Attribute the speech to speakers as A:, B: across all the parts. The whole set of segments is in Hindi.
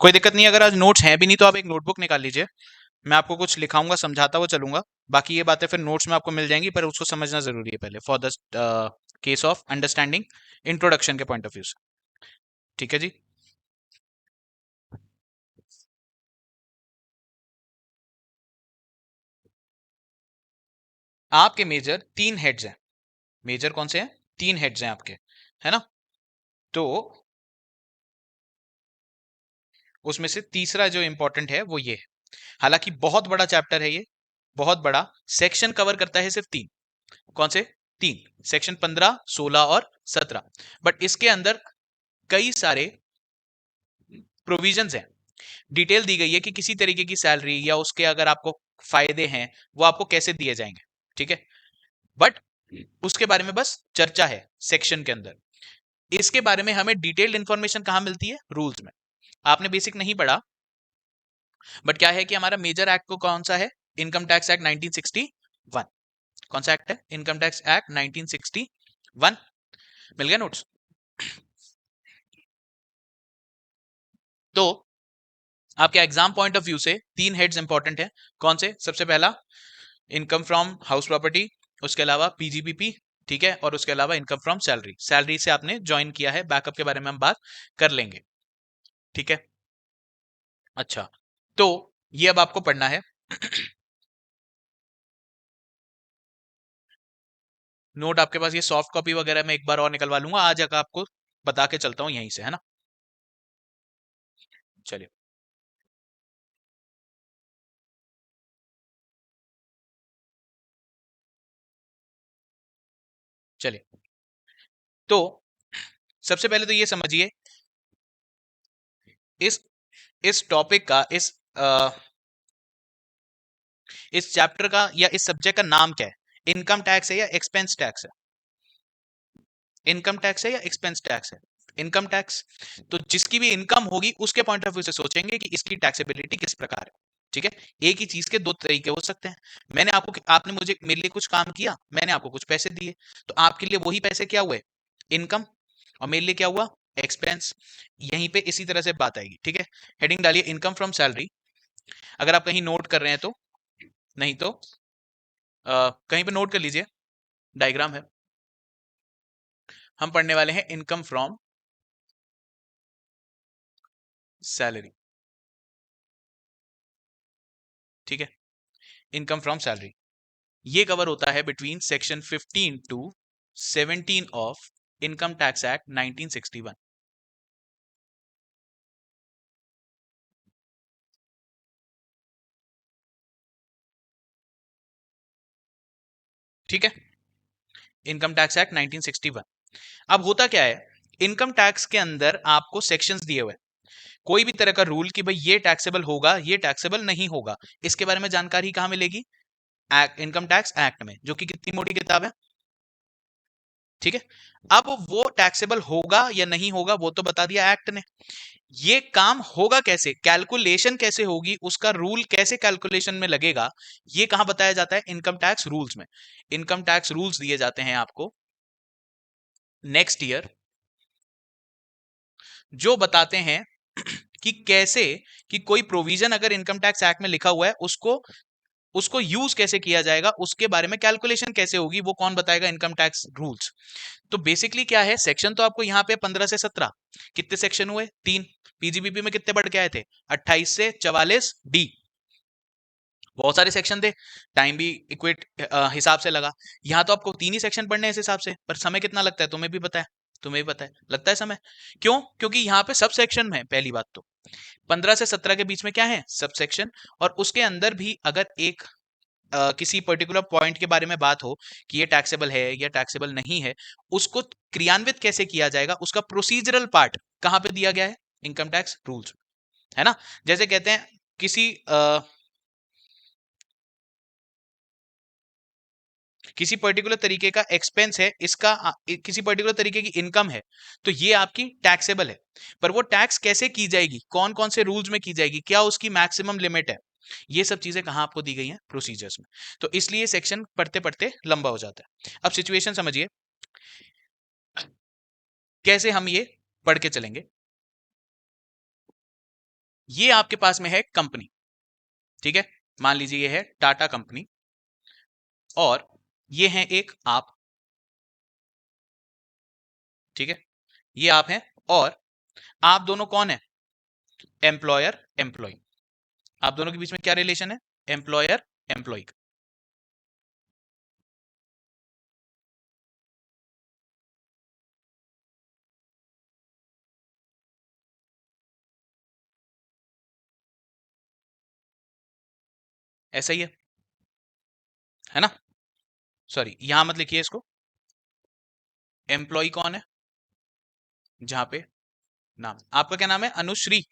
A: कोई दिक्कत नहीं, अगर आज नोट्स हैं भी नहीं तो आप एक नोटबुक निकाल लीजिए, मैं आपको कुछ लिखाऊंगा, समझाता हुआ चलूंगा। बाकी ये बातें फिर नोट्स में आपको मिल जाएंगी, पर उसको समझना जरूरी है पहले for the case of understanding introduction के पॉइंट ऑफ व्यू से। ठीक है जी। आपके मेजर 3 हेड्स हैं। मेजर कौन से हैं? 3 हेड्स हैं आपके, है ना? तो उसमें से तीसरा जो इंपॉर्टेंट है वो ये है। हालांकि बहुत बड़ा चैप्टर है ये, बहुत बड़ा। सेक्शन कवर करता है सिर्फ 3। कौन से? 3 सेक्शन, 15, 16 और 17। बट इसके अंदर कई सारे प्रोविजंस हैं। डिटेल दी गई है कि किसी तरीके की सैलरी या उसके अगर आपको फायदे हैं वो आपको कैसे दिए जाएंगे। ठीक है, बट उसके बारे में बस चर्चा है सेक्शन के अंदर। इसके बारे में हमें डिटेल्ड इंफॉर्मेशन कहां मिलती है? रूल्स में। आपने बेसिक नहीं पढ़ा, बट क्या है कि हमारा मेजर एक्ट को कौन सा है? Income tax act 1961। कौन सा एक्ट है? Income tax act 1961। मिल गया नोट्स? तो आपके एग्जाम पॉइंट ऑफ व्यू से 3 हेड्स इंपॉर्टेंट है। कौन से? सबसे पहला इनकम फ्रॉम हाउस प्रॉपर्टी, उसके अलावा पीजीबीपी, ठीक है, और उसके अलावा इनकम फ्रॉम सैलरी। सैलरी से आपने ज्वाइन किया है, बैकअप के बारे में हम बात कर लेंगे। ठीक है, अच्छा, तो ये अब आपको पढ़ना है। नोट आपके पास ये सॉफ्ट कॉपी वगैरह मैं एक बार और निकलवा लूंगा, आज अगर आपको बता के चलता हूं यहीं से, है ना? चलिए, चलिए। तो सबसे पहले तो ये समझिए, इस इस टॉपिक का, इस चैप्टर का या इस सब्जेक्ट का नाम क्या है? इनकम टैक्स है या एक्सपेंस टैक्स है? इनकम टैक्स है या एक्सपेंस टैक्स है? Income tax. तो जिसकी भी इनकम होगी उसके पॉइंट ऑफ व्यू से सोचेंगे कि इसकी टैक्सेबिलिटी किस प्रकार है। ठीक है, एक ही चीज के दो तरीके हो सकते हैं। आपने मुझे, मेरे लिए कुछ काम किया, मैंने आपको कुछ पैसे दिए, तो आपके लिए वही पैसे क्या हुए? इनकम। और मेरे लिए क्या हुआ? एक्सपेंस। यहीं पे इसी तरह से बात आएगी। ठीक है, हेडिंग डालिए इनकम फ्रॉम सैलरी, अगर आप कहीं नोट कर रहे हैं तो। नहीं तो कहीं पे नोट कर लीजिए, डायग्राम है। हम पढ़ने वाले हैं इनकम फ्रॉम सैलरी। ठीक है, इनकम फ्रॉम सैलरी ये कवर होता है between section 15 to 17 of income tax act 1961। ठीक है, इनकम टैक्स एक्ट 1961। अब होता क्या है, इनकम टैक्स के अंदर आपको सेक्शंस दिए हुए, कोई भी तरह का रूल कि भाई ये टैक्सेबल होगा, ये टैक्सेबल नहीं होगा, इसके बारे में जानकारी कहां मिलेगी? एक्ट, इनकम टैक्स एक्ट में, जो कि कितनी मोटी किताब है। ठीक है, अब वो टैक्सेबल होगा या नहीं होगा वो तो बता दिया एक्ट ने। ये काम होगा कैसे, कैलकुलेशन कैसे होगी, उसका रूल कैसे कैलकुलेशन में लगेगा, ये कहां बताया जाता है? इनकम टैक्स रूल्स में। इनकम टैक्स रूल्स दिए जाते हैं आपको नेक्स्ट ईयर, जो बताते हैं कि कैसे, कि कोई प्रोविजन अगर इनकम टैक्स एक्ट में लिखा हुआ है उसको उसको यूज कैसे किया जाएगा, उसके बारे में कैलकुलेशन कैसे होगी, वो कौन बताएगा? Income tax rules. तो बेसिकली क्या है, सेक्शन तो आपको यहाँ पे 15 से 17, कितने सेक्शन हुए? 3। पीजीबीपी में कितने बढ़ के आए थे? 28 से 44 डी। बहुत सारे सेक्शन थे, टाइम भी इक्वेट हिसाब से लगा। यहाँ तो आपको 3 ही सेक्शन पढ़ने हैं इस हिसाब से, पर समय कितना लगता है तुम्हें भी पता है। तुम्हें भी पता है लगता है समय। क्यों? क्योंकि यहाँ पे सब सेक्शन में, पहली बात तो 15 से 17 के बीच में क्या है? Sub section. और उसके अंदर भी अगर एक किसी पर्टिकुलर पॉइंट के बारे में बात हो कि ये टैक्सेबल है या टैक्सेबल नहीं है, उसको क्रियान्वित कैसे किया जाएगा, उसका प्रोसीजरल पार्ट कहां पे दिया गया है? इनकम टैक्स रूल्स, है ना? जैसे कहते हैं किसी किसी पर्टिकुलर तरीके का एक्सपेंस है, इसका किसी पर्टिकुलर तरीके की इनकम है, तो ये आपकी टैक्सेबल है। पर वो टैक्स कैसे की जाएगी, कौन कौन से रूल्स में की जाएगी, क्या उसकी मैक्सिमम लिमिट है, ये सब चीजें कहां आपको दी गई हैं? प्रोसीजर्स में। तो इसलिए सेक्शन पढ़ते पढ़ते लंबा हो जाता है। अब सिचुएशन समझिए, कैसे हम ये पढ़ के चलेंगे। ये आपके पास में है कंपनी, ठीक है, मान लीजिए ये है टाटा कंपनी, और ये है एक आप, ठीक है, ये आप हैं, और आप दोनों कौन है, एम्प्लॉयर एम्प्लॉय। आप दोनों के बीच में क्या रिलेशन है, एम्प्लॉयर एम्प्लॉय। ऐसा ही है ना, सॉरी यहां मत लिखिए इसको, एम्प्लॉय कौन है, जहां पे नाम, आपका क्या नाम है, अनुश्री,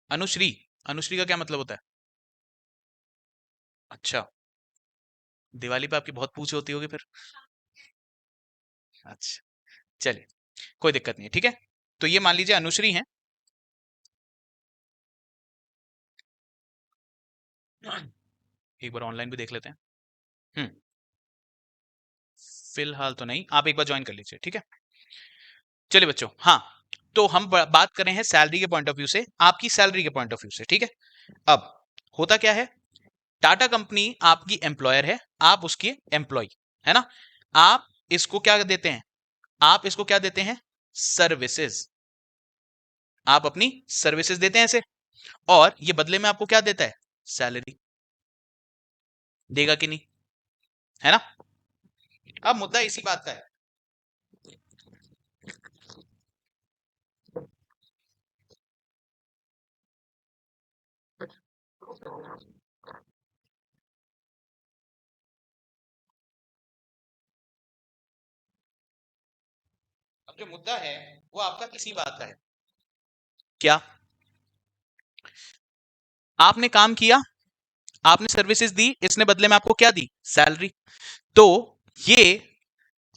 A: अनुश्री, अनुश्री का क्या मतलब होता है, अच्छा, दिवाली पे आपकी बहुत पूछ होती होगी फिर, अच्छा, चलिए कोई दिक्कत नहीं है, ठीक है, तो ये मान लीजिए अनुश्री है, एक बार ऑनलाइन भी देख लेते हैं। हम्म, फिलहाल तो नहीं, आप एक बार ज्वाइन कर लीजिए, ठीक है, चलिए बच्चों, हाँ, तो हम बात कर रहे हैं सैलरी के पॉइंट ऑफ व्यू से, आपकी सैलरी के पॉइंट ऑफ व्यू से, ठीक है। अब होता क्या है, टाटा कंपनी आपकी एम्प्लॉयर है, आप उसकी एम्प्लॉय, है ना, आप इसको क्या देते हैं, आप इसको क्या देते हैं, सर्विसेज, आप अपनी सर्विसेज देते हैं ऐसे, और ये बदले में आपको क्या देता है, सैलरी, देगा कि नहीं, है ना। अब मुद्दा इसी बात का है, अब जो मुद्दा है वो आपका इसी बात का है, क्या, आपने काम किया, आपने सर्विसेज दी, इसने बदले में आपको क्या दी, सैलरी, तो ये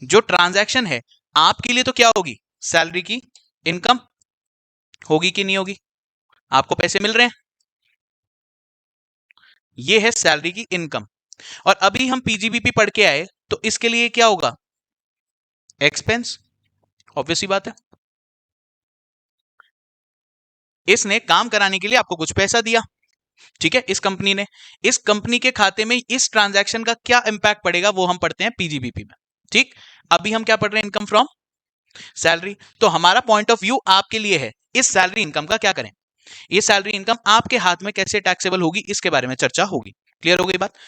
A: जो ट्रांजैक्शन है आपके लिए तो क्या होगी, सैलरी की इनकम होगी कि नहीं होगी, आपको पैसे मिल रहे हैं, ये है सैलरी की इनकम, और अभी हम पीजीबीपी पढ़ के आए, तो इसके लिए क्या होगा, एक्सपेंस, ऑब्वियस सी बात है, इसने काम कराने के लिए आपको कुछ पैसा दिया, ठीक है, इस कंपनी ने, इस कंपनी के खाते में इस ट्रांजैक्शन का क्या इंपैक्ट पड़ेगा वो हम पढ़ते हैं पीजीबीपी में, ठीक, अभी हम क्या पढ़ रहे हैं, इनकम फ्रॉम सैलरी, तो हमारा पॉइंट ऑफ व्यू आपके लिए है इस सैलरी इनकम का क्या करें, ये सैलरी इनकम आपके हाथ में कैसे टैक्सेबल होगी इसके बारे में चर्चा होगी, क्लियर हो गई बात,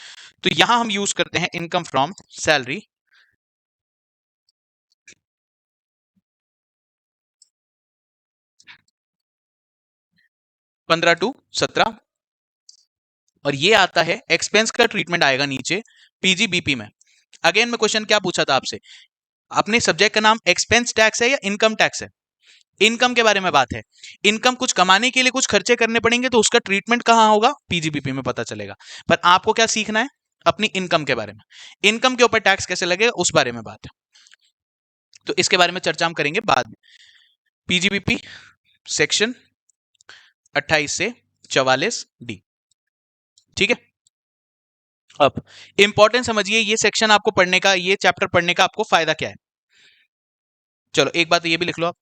A: तो यहां हम यूज करते हैं इनकम फ्रॉम सैलरी, 15 to 17, और ये आता है एक्सपेंस का ट्रीटमेंट आएगा नीचे पीजीबीपी में, अगेन मैं क्वेश्चन क्या पूछा था आपसे, अपने सब्जेक्ट का नाम एक्सपेंस टैक्स है या इनकम टैक्स है, इनकम के बारे में बात है, इनकम कुछ कमाने के लिए कुछ खर्चे करने पड़ेंगे तो उसका ट्रीटमेंट कहां होगा, पीजीबीपी में पता चलेगा, पर आपको क्या सीखना है, अपनी इनकम के बारे में, इनकम के ऊपर टैक्स कैसे लगेगा उस बारे में बात है, तो इसके बारे में चर्चा हम करेंगे बाद में, पीजीबीपी सेक्शन 28 से 44 डी, ठीक है। अब इंपॉर्टेंट समझिए, ये सेक्शन आपको पढ़ने का, ये चैप्टर पढ़ने का आपको फायदा क्या है, चलो एक बात ये भी लिख लो आप,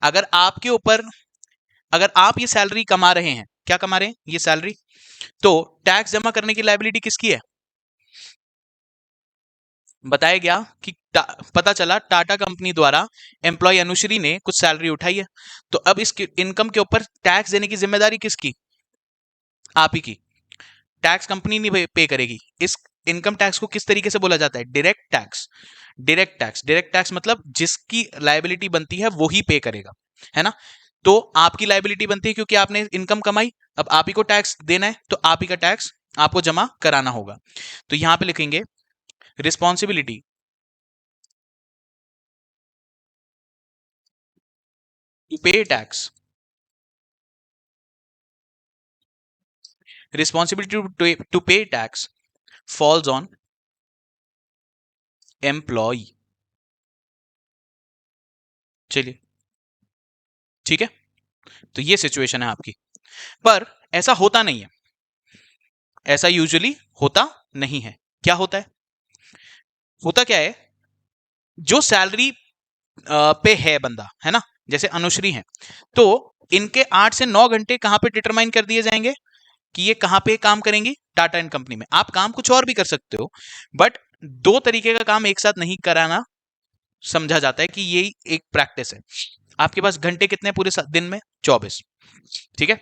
A: अगर आपके ऊपर, अगर आप ये सैलरी कमा रहे हैं, क्या कमा रहे हैं, ये सैलरी, तो टैक्स जमा करने की लायबिलिटी किसकी है, बताया गया कि पता चला टाटा कंपनी द्वारा एम्प्लॉय अनुश्री ने कुछ सैलरी उठाई है, तो अब इस इनकम के ऊपर टैक्स देने की जिम्मेदारी किसकी, आप ही की, टैक्स कंपनी नहीं पे करेगी, इस इनकम टैक्स को किस तरीके से बोला जाता है, direct tax, direct tax, direct tax मतलब जिसकी लायबिलिटी बनती है वो ही पे करेगा, है ना, तो आपकी लायबिलिटी बनती है क्योंकि आपने इनकम कमाई, अब आप ही को टैक्स देना है, तो आप ही का टैक्स आपको जमा कराना होगा, तो यहां पे लिखेंगे रिस्पॉन्सिबिलिटी टू पे tax, responsibility to pay tax falls on employee, चलिए ठीक है, तो ये सिचुएशन है आपकी, पर ऐसा होता नहीं है, ऐसा यूजुअली होता नहीं है, क्या होता है, होता क्या है, जो सैलरी पे है बंदा, है ना, जैसे अनुश्री हैं, तो इनके 8 से 9 घंटे कहां पे डिटरमाइन कर दिए जाएंगे कि ये कहां पे काम करेंगी, टाटा एंड कंपनी में। आप काम कुछ और भी कर सकते हो, बट दो तरीके का काम एक साथ नहीं कराना समझा जाता है कि यही एक प्रैक्टिस है। आपके पास घंटे कितने पूरे दिन में? 24। ठीक है,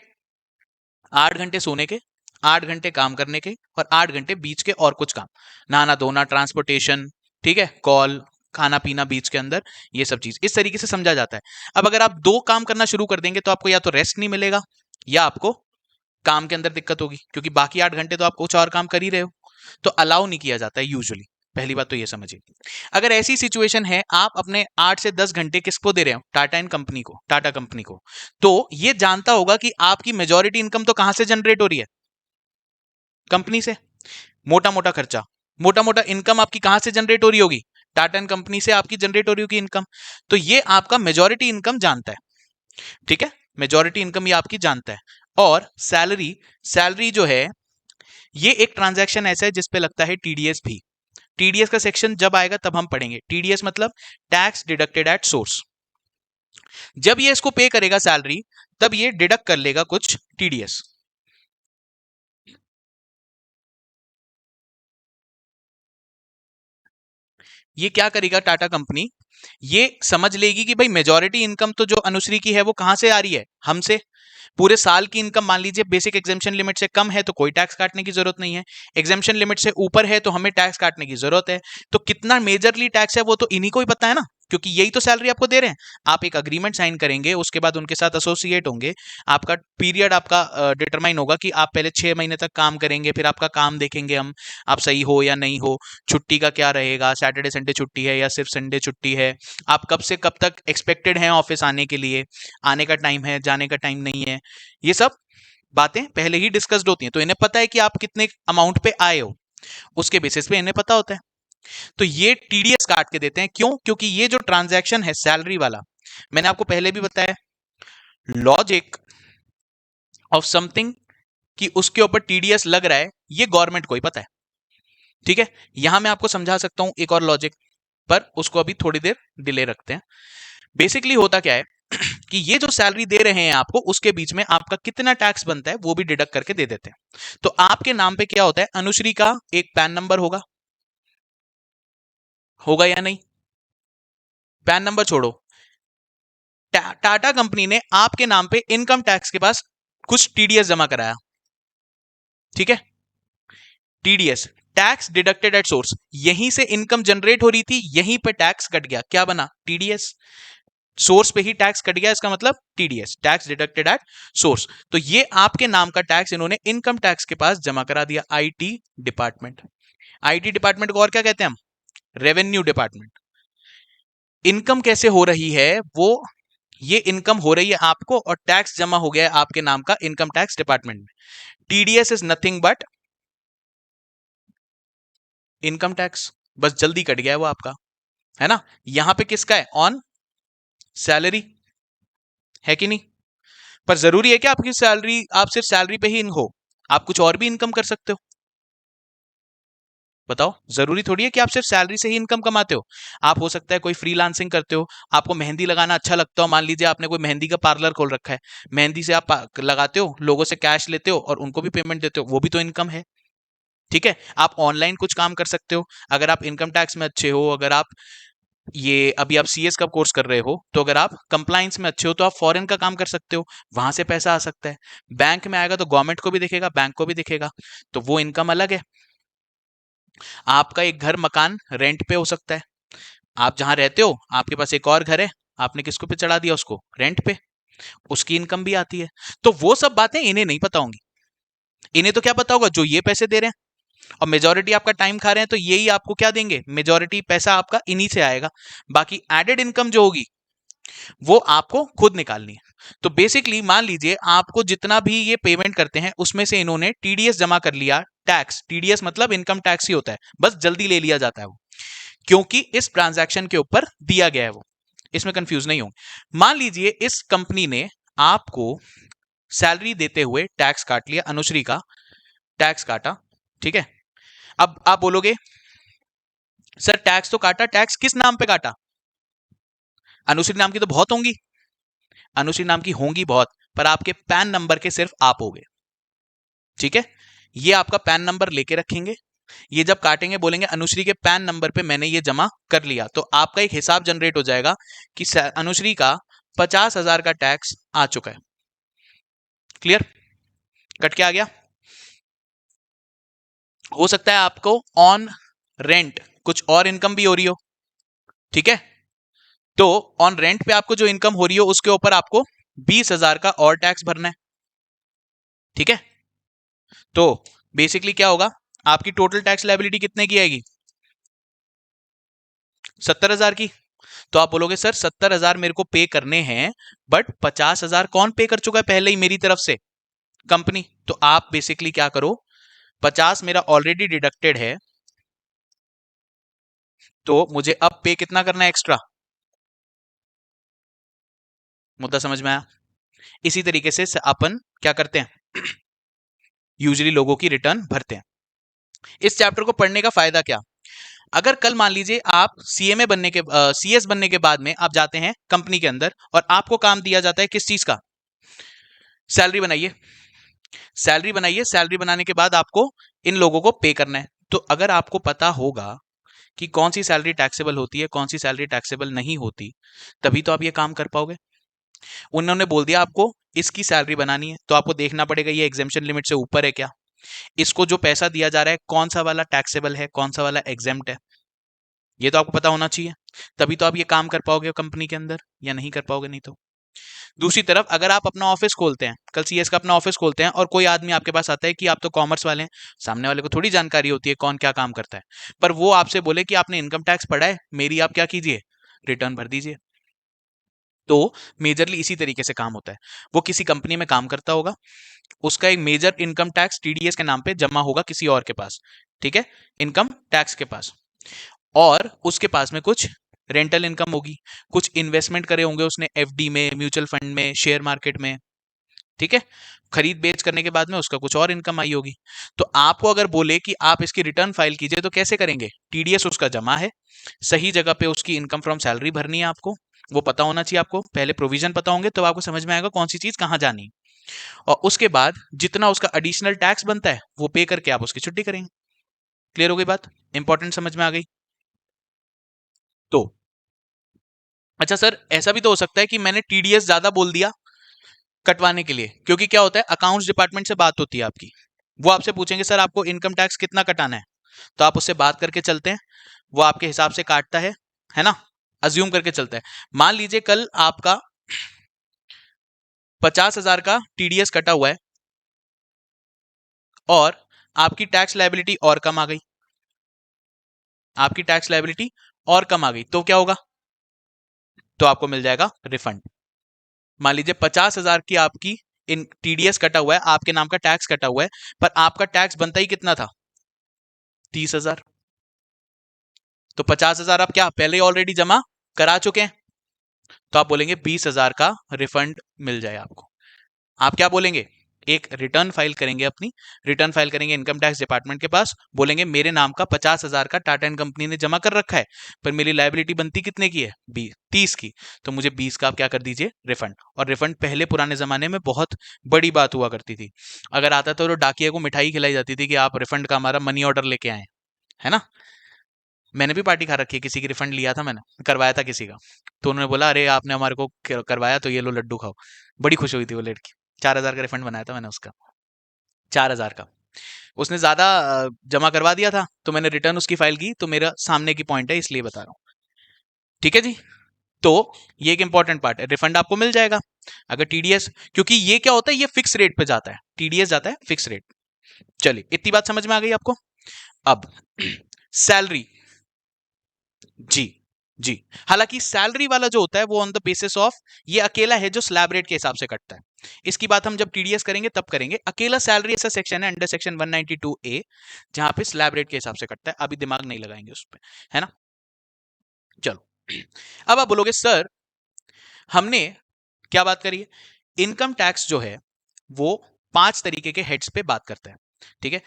A: 8 घंटे सोने के, 8 घंटे काम करने के, और 8 घंटे बीच के और कुछ काम, नहाना धोना, ट्रांसपोर्टेशन, ठीक है, कॉल, खाना पीना बीच के अंदर, ये सब चीज इस तरीके से समझा जाता है। अब अगर आप दो काम करना शुरू कर देंगे तो आपको या तो रेस्ट नहीं मिलेगा या आपको काम के अंदर दिक्कत होगी, क्योंकि बाकी 8 घंटे तो आप कुछ और काम कर ही रहे हो, तो अलाउ नहीं किया जाता है यूजुअली। पहली बात तो ये समझिए। अगर ऐसी सिचुएशन है, आप अपने 8 से 10 घंटे किसको दे रहे हो? टाटा एंड कंपनी को, टाटा कंपनी को, तो ये जानता होगा कि आपकी मेजॉरिटी इनकम तो कहां से जनरेट हो रही है? कंपनी से। मोटा मोटा खर्चा, मोटा मोटा इनकम आपकी कहां से जनरेट हो रही होगी? टाटा एंड कंपनी से आपकी जनरेट हो रही होगी इनकम। तो ये आपका मेजॉरिटी इनकम जानता है, ठीक है, मेजॉरिटी इनकम ये आपकी जानता है। और सैलरी, सैलरी जो है ये एक ट्रांजैक्शन ऐसा है जिसपे लगता है टीडीएस भी। टीडीएस का सेक्शन जब आएगा तब हम पढ़ेंगे। टीडीएस मतलब टैक्स डिडक्टेड एट सोर्स। जब ये इसको पे करेगा सैलरी, तब ये डिडक्ट कर लेगा कुछ टीडीएस। ये क्या करेगा टाटा कंपनी? ये समझ लेगी कि भाई मेजॉरिटी इनकम तो जो अनुश्री की है वो कहां से आ रही है? हमसे। पूरे साल की इनकम मान लीजिए बेसिक एग्जामेशन लिमिट से कम है तो कोई टैक्स काटने की जरूरत नहीं है, एग्जामेशन लिमिट से ऊपर है तो हमें टैक्स काटने की जरूरत है। तो कितना मेजरली टैक्स है वो तो इन्हीं को ही पता है ना, क्योंकि यही तो सैलरी आपको दे रहे हैं। आप एक अग्रीमेंट साइन करेंगे, उसके बाद उनके साथ एसोसिएट होंगे, आपका पीरियड आपका डिटरमाइन होगा कि आप पहले 6 महीने तक काम करेंगे, फिर आपका काम देखेंगे हम, आप सही हो या नहीं हो, छुट्टी का क्या रहेगा, सैटरडे संडे छुट्टी है या सिर्फ संडे छुट्टी है, आप कब से कब तक एक्सपेक्टेड हैं ऑफिस आने के लिए, आने का टाइम है, जाने का टाइम नहीं है, ये सब बातें पहले ही डिस्कस्ड होती हैं। तो इन्हें पता है कि आप कितने अमाउंट पे आए हो, उसके बेसिस पे इन्हें पता होता है। तो ये टीडीएस काट के देते हैं। क्यों? क्योंकि ये जो ट्रांजैक्शन है सैलरी वाला, मैंने आपको पहले भी बताया, लॉजिक ऑफ समथिंग कि उसके ऊपर टीडीएस लग रहा है, ये गवर्नमेंट को ही पता है। ठीक है, यहां मैं आपको समझा सकता हूं एक और लॉजिक, पर उसको अभी थोड़ी देर डिले रखते हैं। बेसिकली होता क्या है कि ये जो सैलरी दे रहे हैं आपको, उसके बीच में आपका कितना टैक्स बनता है वो भी डिडक्ट करके दे देते हैं। तो आपके नाम पे क्या होता है? अनुश्री का एक पैन नंबर होगा, होगा या नहीं? पैन नंबर छोड़ो, टाटा कंपनी ने आपके नाम पे इनकम टैक्स के पास कुछ टीडीएस जमा कराया, ठीक है, TDS, tax deducted at source. यहीं से इनकम जनरेट हो रही थी, यहीं पे टैक्स कट गया, क्या बना? टीडीएस। सोर्स पे ही टैक्स कट गया, इसका मतलब TDS, tax deducted at source. तो ये आपके नाम का टैक्स इन्होंने इनकम टैक्स के पास जमा करा दिया, आईटी डिपार्टमेंट। आईटी डिपार्टमेंट को और क्या कहते हैं हम? Revenue department. इनकम कैसे हो रही है वो, ये इनकम हो रही है आपको और टैक्स जमा हो गया है आपके नाम का इनकम टैक्स डिपार्टमेंट में। TDS is nothing but income tax, बस जल्दी कट गया है वो आपका, है ना। यहां पे किसका है? ऑन सैलरी, है कि नहीं? पर जरूरी है कि आपकी सैलरी, आप सिर्फ सैलरी पे ही इन हो, आप कुछ और भी इनकम कर सकते हो। बताओ, जरूरी थोड़ी है कि आप सिर्फ सैलरी से ही इनकम कमाते हो। आप हो सकता है कोई फ्रीलांसिंग करते हो, आपको मेहंदी लगाना अच्छा लगता हो, मान लीजिए आपने कोई मेहंदी का पार्लर खोल रखा है, मेहंदी से आप लगाते हो, लोगों से कैश लेते हो और उनको भी पेमेंट देते हो, वो भी तो इनकम है। ठीक है, आप ऑनलाइन कुछ काम कर सकते हो, अगर आप इनकम टैक्स में अच्छे हो, अगर आप ये अभी आप सीएस का कोर्स कर रहे हो, तो अगर आप कंप्लायंस में अच्छे हो तो आप फॉरेन का काम कर सकते हो, वहां से पैसा आ सकता है। बैंक में आएगा तो गवर्नमेंट को भी दिखेगा, बैंक को भी दिखेगा, तो वो इनकम अलग है। आपका एक घर मकान रेंट पे हो सकता है, आप जहां रहते हो आपके पास एक और घर है, आपने किसको पे चढ़ा दिया? उसको रेंट पे, उसकी इनकम भी आती है। तो वो सब बातें इन्हें नहीं पता होंगी। इन्हें तो क्या पता होगा? जो ये पैसे दे रहे हैं और मेजोरिटी आपका टाइम खा रहे हैं, तो यही आपको क्या देंगे? मेजोरिटी पैसा आपका इन्हीं से आएगा। बाकी एडेड इनकम जो होगी वो आपको खुद निकालनी है। तो बेसिकली मान लीजिए आपको जितना भी ये पेमेंट करते हैं उसमें से इन्होंने टीडीएस जमा कर लिया, टैक्स, टीडीएस मतलब इनकम टैक्स ही होता है, बस जल्दी ले लिया जाता है वो, क्योंकि इस ट्रांजैक्शन के ऊपर दिया गया है वो, इसमें कंफ्यूज नहीं होंगे। मान लीजिए इस कंपनी ने आपको सैलरी देते हुए टैक्स काट लिया, अनुश्री का टैक्स काटा, ठीक है। अब आप बोलोगे सर टैक्स तो काटा, टैक्स किस नाम पे काटा? अनुश्री नाम की तो बहुत होंगी, अनुश्री नाम की होंगी बहुत, पर आपके पैन नंबर के सिर्फ आप होगे। ठीक है, ये आपका पैन नंबर लेके रखेंगे। ये जब काटेंगे बोलेंगे अनुश्री के पैन नंबर पे मैंने ये जमा कर लिया, तो आपका एक हिसाब जनरेट हो जाएगा कि अनुश्री का 50,000 का टैक्स आ चुका है। क्लियर? कट के आ गया? हो सकता है आपको ऑन रेंट कुछ और इनकम भी हो रही हो। ठीक है, तो ऑन रेंट पे आपको जो इनकम हो रही हो उसके ऊपर आपको 20,000 का और टैक्स भरना है। ठीक है, तो बेसिकली क्या होगा, आपकी टोटल टैक्स लायबिलिटी कितने की आएगी? 70,000 की। तो आप बोलोगे सर 70,000 मेरे को पे करने हैं, बट 50,000 कौन पे कर चुका है पहले ही मेरी तरफ से? कंपनी। तो आप बेसिकली क्या करो, 50 मेरा ऑलरेडी डिडक्टेड है, तो मुझे अब पे कितना करना है एक्स्ट्रा? मुद्दा समझ में आया? इसी तरीके से अपन क्या करते हैं, यूजुअली लोगों की रिटर्न भरते हैं। इस चैप्टर को पढ़ने का फायदा क्या, अगर कल मान लीजिए आप सीएमए बनने के सीएस बनने के बाद में आप जाते हैं कंपनी के अंदर और आपको काम दिया जाता है किस चीज का, सैलरी बनाइए। सैलरी बनाइए, सैलरी बनाने के बाद आपको इन लोगों को पे करना है। तो अगर आपको पता होगा कि कौन सी सैलरी टैक्सेबल होती है, कौन सी सैलरी टैक्सेबल नहीं होती, तभी तो आप ये काम कर पाओगे। उन्होंने बोल दिया आपको इसकी सैलरी बनानी है, तो आपको देखना पड़ेगा ये एग्जेम्पशन लिमिट से ऊपर है क्या, इसको जो पैसा दिया जा रहा है कौन सा वाला टैक्सेबल है, कौन सा वाला एग्जेम्प्ट है, ये तो आपको पता होना चाहिए। तभी तो आप ये काम कर पाओगे कंपनी के अंदर, या नहीं कर पाओगे नहीं तो। दूसरी तरफ अगर आप अपना ऑफिस खोलते हैं, कल सीएस का अपना ऑफिस खोलते हैं और कोई आदमी आपके पास आता है कि आप तो कॉमर्स वाले हैं, सामने वाले को थोड़ी जानकारी होती है कौन क्या काम करता है, पर वो आपसे बोले कि आपने इनकम टैक्स पढ़ा है, मेरी आप क्या कीजिए, रिटर्न भर दीजिए। तो मेजरली इसी तरीके से काम होता है। वो किसी कंपनी में काम करता होगा, उसका एक मेजर इनकम टैक्स टीडीएस के नाम पे जमा होगा किसी और के पास, ठीक है, इनकम टैक्स के पास, और उसके पास में कुछ रेंटल इनकम होगी, कुछ इन्वेस्टमेंट करे होंगे उसने एफडी में, म्यूचुअल फंड में, शेयर मार्केट में, ठीक है, खरीद बेच करने के बाद में उसका कुछ और इनकम आई होगी। तो आपको अगर बोले कि आप इसकी रिटर्न फाइल कीजिए, तो कैसे करेंगे, टीडीएस उसका जमा है, सही जगह पे उसकी इनकम फ्रॉम सैलरी भरनी है आपको, वो पता होना चाहिए आपको, पहले प्रोविजन पता होंगे तो आपको समझ में आएगा कौन सी चीज कहां जानी है, और उसके बाद जितना उसका एडिशनल टैक्स बनता है वो पे करके आप उसकी छुट्टी करेंगे। क्लियर हो गई बात, इंपॉर्टेंट समझ में आ गई? तो अच्छा सर ऐसा भी तो हो सकता है कि मैंने टीडीएस ज्यादा बोल दिया कटवाने के लिए, क्योंकि क्या होता है अकाउंट्स डिपार्टमेंट से बात होती है आपकी, वो आपसे पूछेंगे सर आपको इनकम टैक्स कितना कटाना है, तो आप उससे बात करके चलते हैं, वो आपके हिसाब से काटता है ना, अज्यूम करके चलता है। मान लीजिए कल आपका 50,000 का टीडीएस कटा हुआ है और आपकी टैक्स लायबिलिटी और कम आ गई, आपकी टैक्स लायबिलिटी और कम आ गई, तो क्या होगा, तो आपको मिल जाएगा रिफंड। मान लीजिए 50,000 की आपकी इन टीडीएस कटा हुआ है, आपके नाम का टैक्स कटा हुआ है, पर आपका टैक्स बनता ही कितना था, 30,000, तो 50,000 आप क्या पहले ऑलरेडी जमा करा चुके हैं, तो आप बोलेंगे 20,000 का रिफंड मिल जाए आपको। आप क्या बोलेंगे, एक रिटर्न फाइल करेंगे, अपनी रिटर्न फाइल करेंगे इनकम टैक्स डिपार्टमेंट के पास, बोलेंगे मेरे नाम का 50,000 का टाटा एंड कंपनी ने जमा कर रखा है, पर मेरी लायबिलिटी बनती कितने की है, 30 की, तो मुझे 20 का आप क्या कर दीजिए, रिफंड। और रिफंड पहले पुराने जमाने में बहुत बड़ी बात हुआ करती थी, अगर आता तो डाकिया को मिठाई खिलाई जाती थी कि आप रिफंड का हमारा मनी ऑर्डर लेके आए, है ना। मैंने भी पार्टी खा रखी है, किसी की रिफंड लिया था मैंने, करवाया था किसी का, तो उन्होंने बोला अरे आपने हमारे को करवाया तो ये लो लड्डू खाओ, बड़ी खुश हुई थी वो लड़की। 4,000 का रिफंड बनाया था मैंने उसका, 4,000 का। उसने ज्यादा जमा करवा दिया था, तो मैंने रिटर्न उसकी फाइल की, तो मेरा सामने की पॉइंट है इसलिए बता रहा हूँ। ठीक है जी, तो ये एक इंपॉर्टेंट पार्ट है, रिफंड आपको मिल जाएगा अगर टीडीएस, क्योंकि ये क्या होता है, ये फिक्स रेट पे जाता है, टीडीएस जाता है फिक्स रेट। चलिए इतनी बात समझ में आ गई आपको। अब सैलरी, जी जी, हालांकि सैलरी वाला जो होता है वो ऑन द बेसिस ऑफ, ये अकेला है जो स्लैब रेट के हिसाब से कटता है, इसकी बात हम जब टीडीएस करेंगे तब करेंगे। अकेला सैलरी ऐसा सेक्शन है अंडर सेक्शन 192 ए, जहां पे स्लैब रेट के हिसाब से कटता है, अभी दिमाग नहीं लगाएंगे उस पर, है ना। चलो अब आप बोलोगे सर हमने क्या बात करी है, इनकम टैक्स जो है वो 5 तरीके के हेड्स पे बात करता है, ठीक है।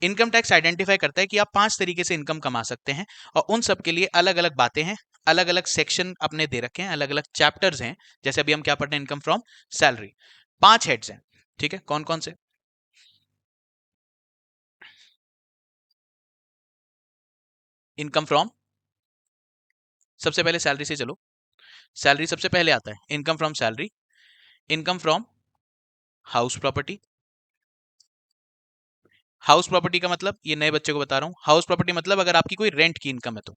A: इनकम टैक्स आइडेंटिफाई करता है कि आप 5 तरीके से इनकम कमा सकते हैं, और उन सब के लिए अलग अलग बातें हैं, अलग अलग सेक्शन अपने दे रखे हैं, अलग अलग चैप्टर्स हैं। जैसे अभी हम क्या पढ़ रहे हैं, इनकम फ्रॉम सैलरी। 5 हेड्स हैं, ठीक है। कौन कौन से? इनकम फ्रॉम, सबसे पहले सैलरी से चलो। सैलरी सबसे पहले आता है, income from salary. Income from house property. House property का मतलब, ये नए बच्चे को बता रहा हूं, हाउस प्रॉपर्टी मतलब अगर आपकी कोई रेंट की इनकम है तो,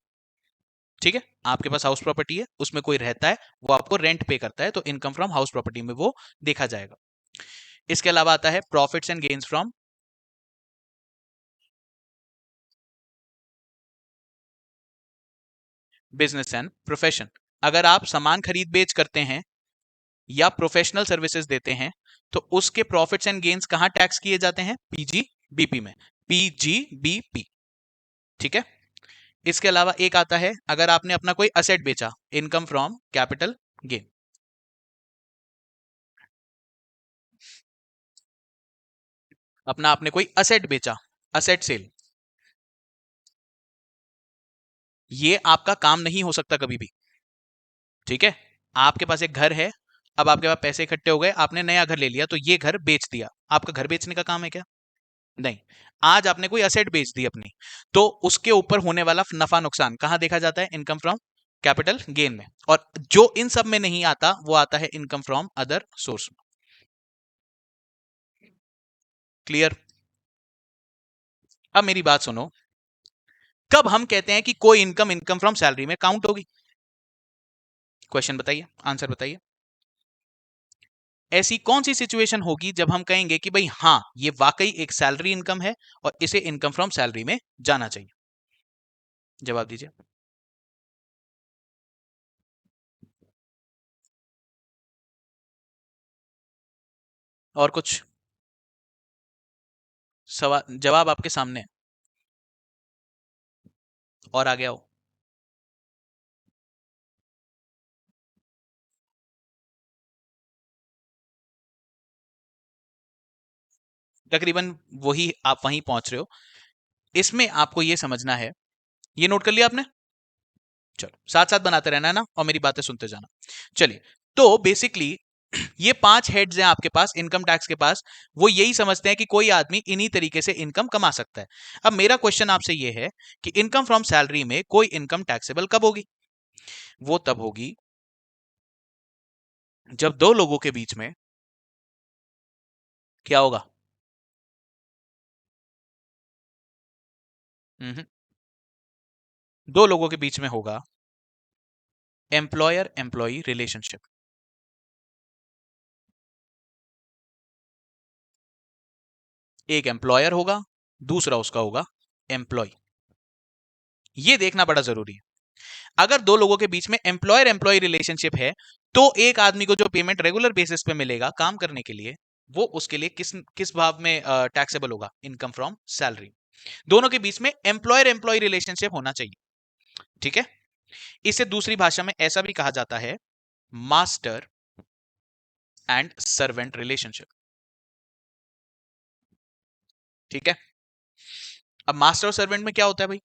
A: ठीक है। आपके पास हाउस प्रॉपर्टी है, उसमें कोई रहता है, वो आपको रेंट पे करता है, तो इनकम फ्रॉम हाउस प्रॉपर्टी में वो देखा जाएगा। इसके अलावा आता है profits and gains from business and profession. अगर आप सामान खरीद बेच करते हैं या प्रोफेशनल सर्विसेज देते हैं, तो उसके प्रॉफिट्स एंड गेन्स कहां टैक्स किए जाते हैं? पीजीबीपी में, पीजीबीपी, ठीक है। इसके अलावा एक आता है, अगर आपने अपना कोई असेट बेचा, इनकम फ्रॉम कैपिटल गेन। अपना आपने कोई असेट बेचा, असेट सेल, ये आपका काम नहीं हो सकता कभी भी, ठीक है। आपके पास एक घर है, अब आपके पास पैसे इकट्ठे हो गए, आपने नया घर ले लिया, तो ये घर बेच दिया, आपका घर बेचने का काम है क्या? नहीं। आज आपने कोई असेट बेच दी अपनी, तो उसके ऊपर होने वाला नफा नुकसान कहां देखा जाता है? इनकम फ्रॉम कैपिटल गेन में। और जो इन सब में नहीं आता, वो आता है income from other source. Clear? अब मेरी बात सुनो, कब हम कहते हैं कि कोई इनकम इनकम फ्रॉम सैलरी में काउंट होगी? क्वेश्चन बताइए, आंसर बताइए। ऐसी कौन सी सिचुएशन होगी जब हम कहेंगे कि भाई हां, ये वाकई एक सैलरी इनकम है और इसे इनकम फ्रॉम सैलरी में जाना चाहिए? जवाब दीजिए। और कुछ सवाल जवाब आपके सामने है, और आगे आओ। तकरीबन वही, आप वहीं पहुंच रहे हो। इसमें आपको यह समझना है, ये नोट कर लिया आपने? चलो साथ साथ बनाते रहना है ना, और मेरी बातें सुनते जाना। चलिए, तो बेसिकली ये 5 हेड्स हैं आपके पास इनकम टैक्स के पास, वो यही समझते हैं कि कोई आदमी इन्हीं तरीके से इनकम कमा सकता है। अब मेरा क्वेश्चन आपसे ये है कि इनकम फ्रॉम सैलरी में कोई इनकम टैक्सेबल कब होगी? वो तब होगी जब दो लोगों के बीच में क्या होगा? हम्म, दो लोगों के बीच में होगा एम्प्लॉयर एम्प्लॉई रिलेशनशिप। एक एम्प्लॉयर होगा, दूसरा उसका होगा एम्प्लॉय। ये देखना बड़ा जरूरी है। अगर दो लोगों के बीच में एम्प्लॉयर एम्प्लॉय रिलेशनशिप है, तो एक आदमी को जो पेमेंट रेगुलर बेसिस पे मिलेगा काम करने के लिए, वो उसके लिए किस किस भाव में टैक्सेबल होगा? Income from salary. दोनों के बीच में एम्प्लॉयर एम्प्लॉय रिलेशनशिप होना चाहिए, ठीक है। इसे दूसरी भाषा में ऐसा भी कहा जाता है, मास्टर एंड सर्वेंट रिलेशनशिप, ठीक है। अब मास्टर और सर्वेंट में क्या होता है भाई?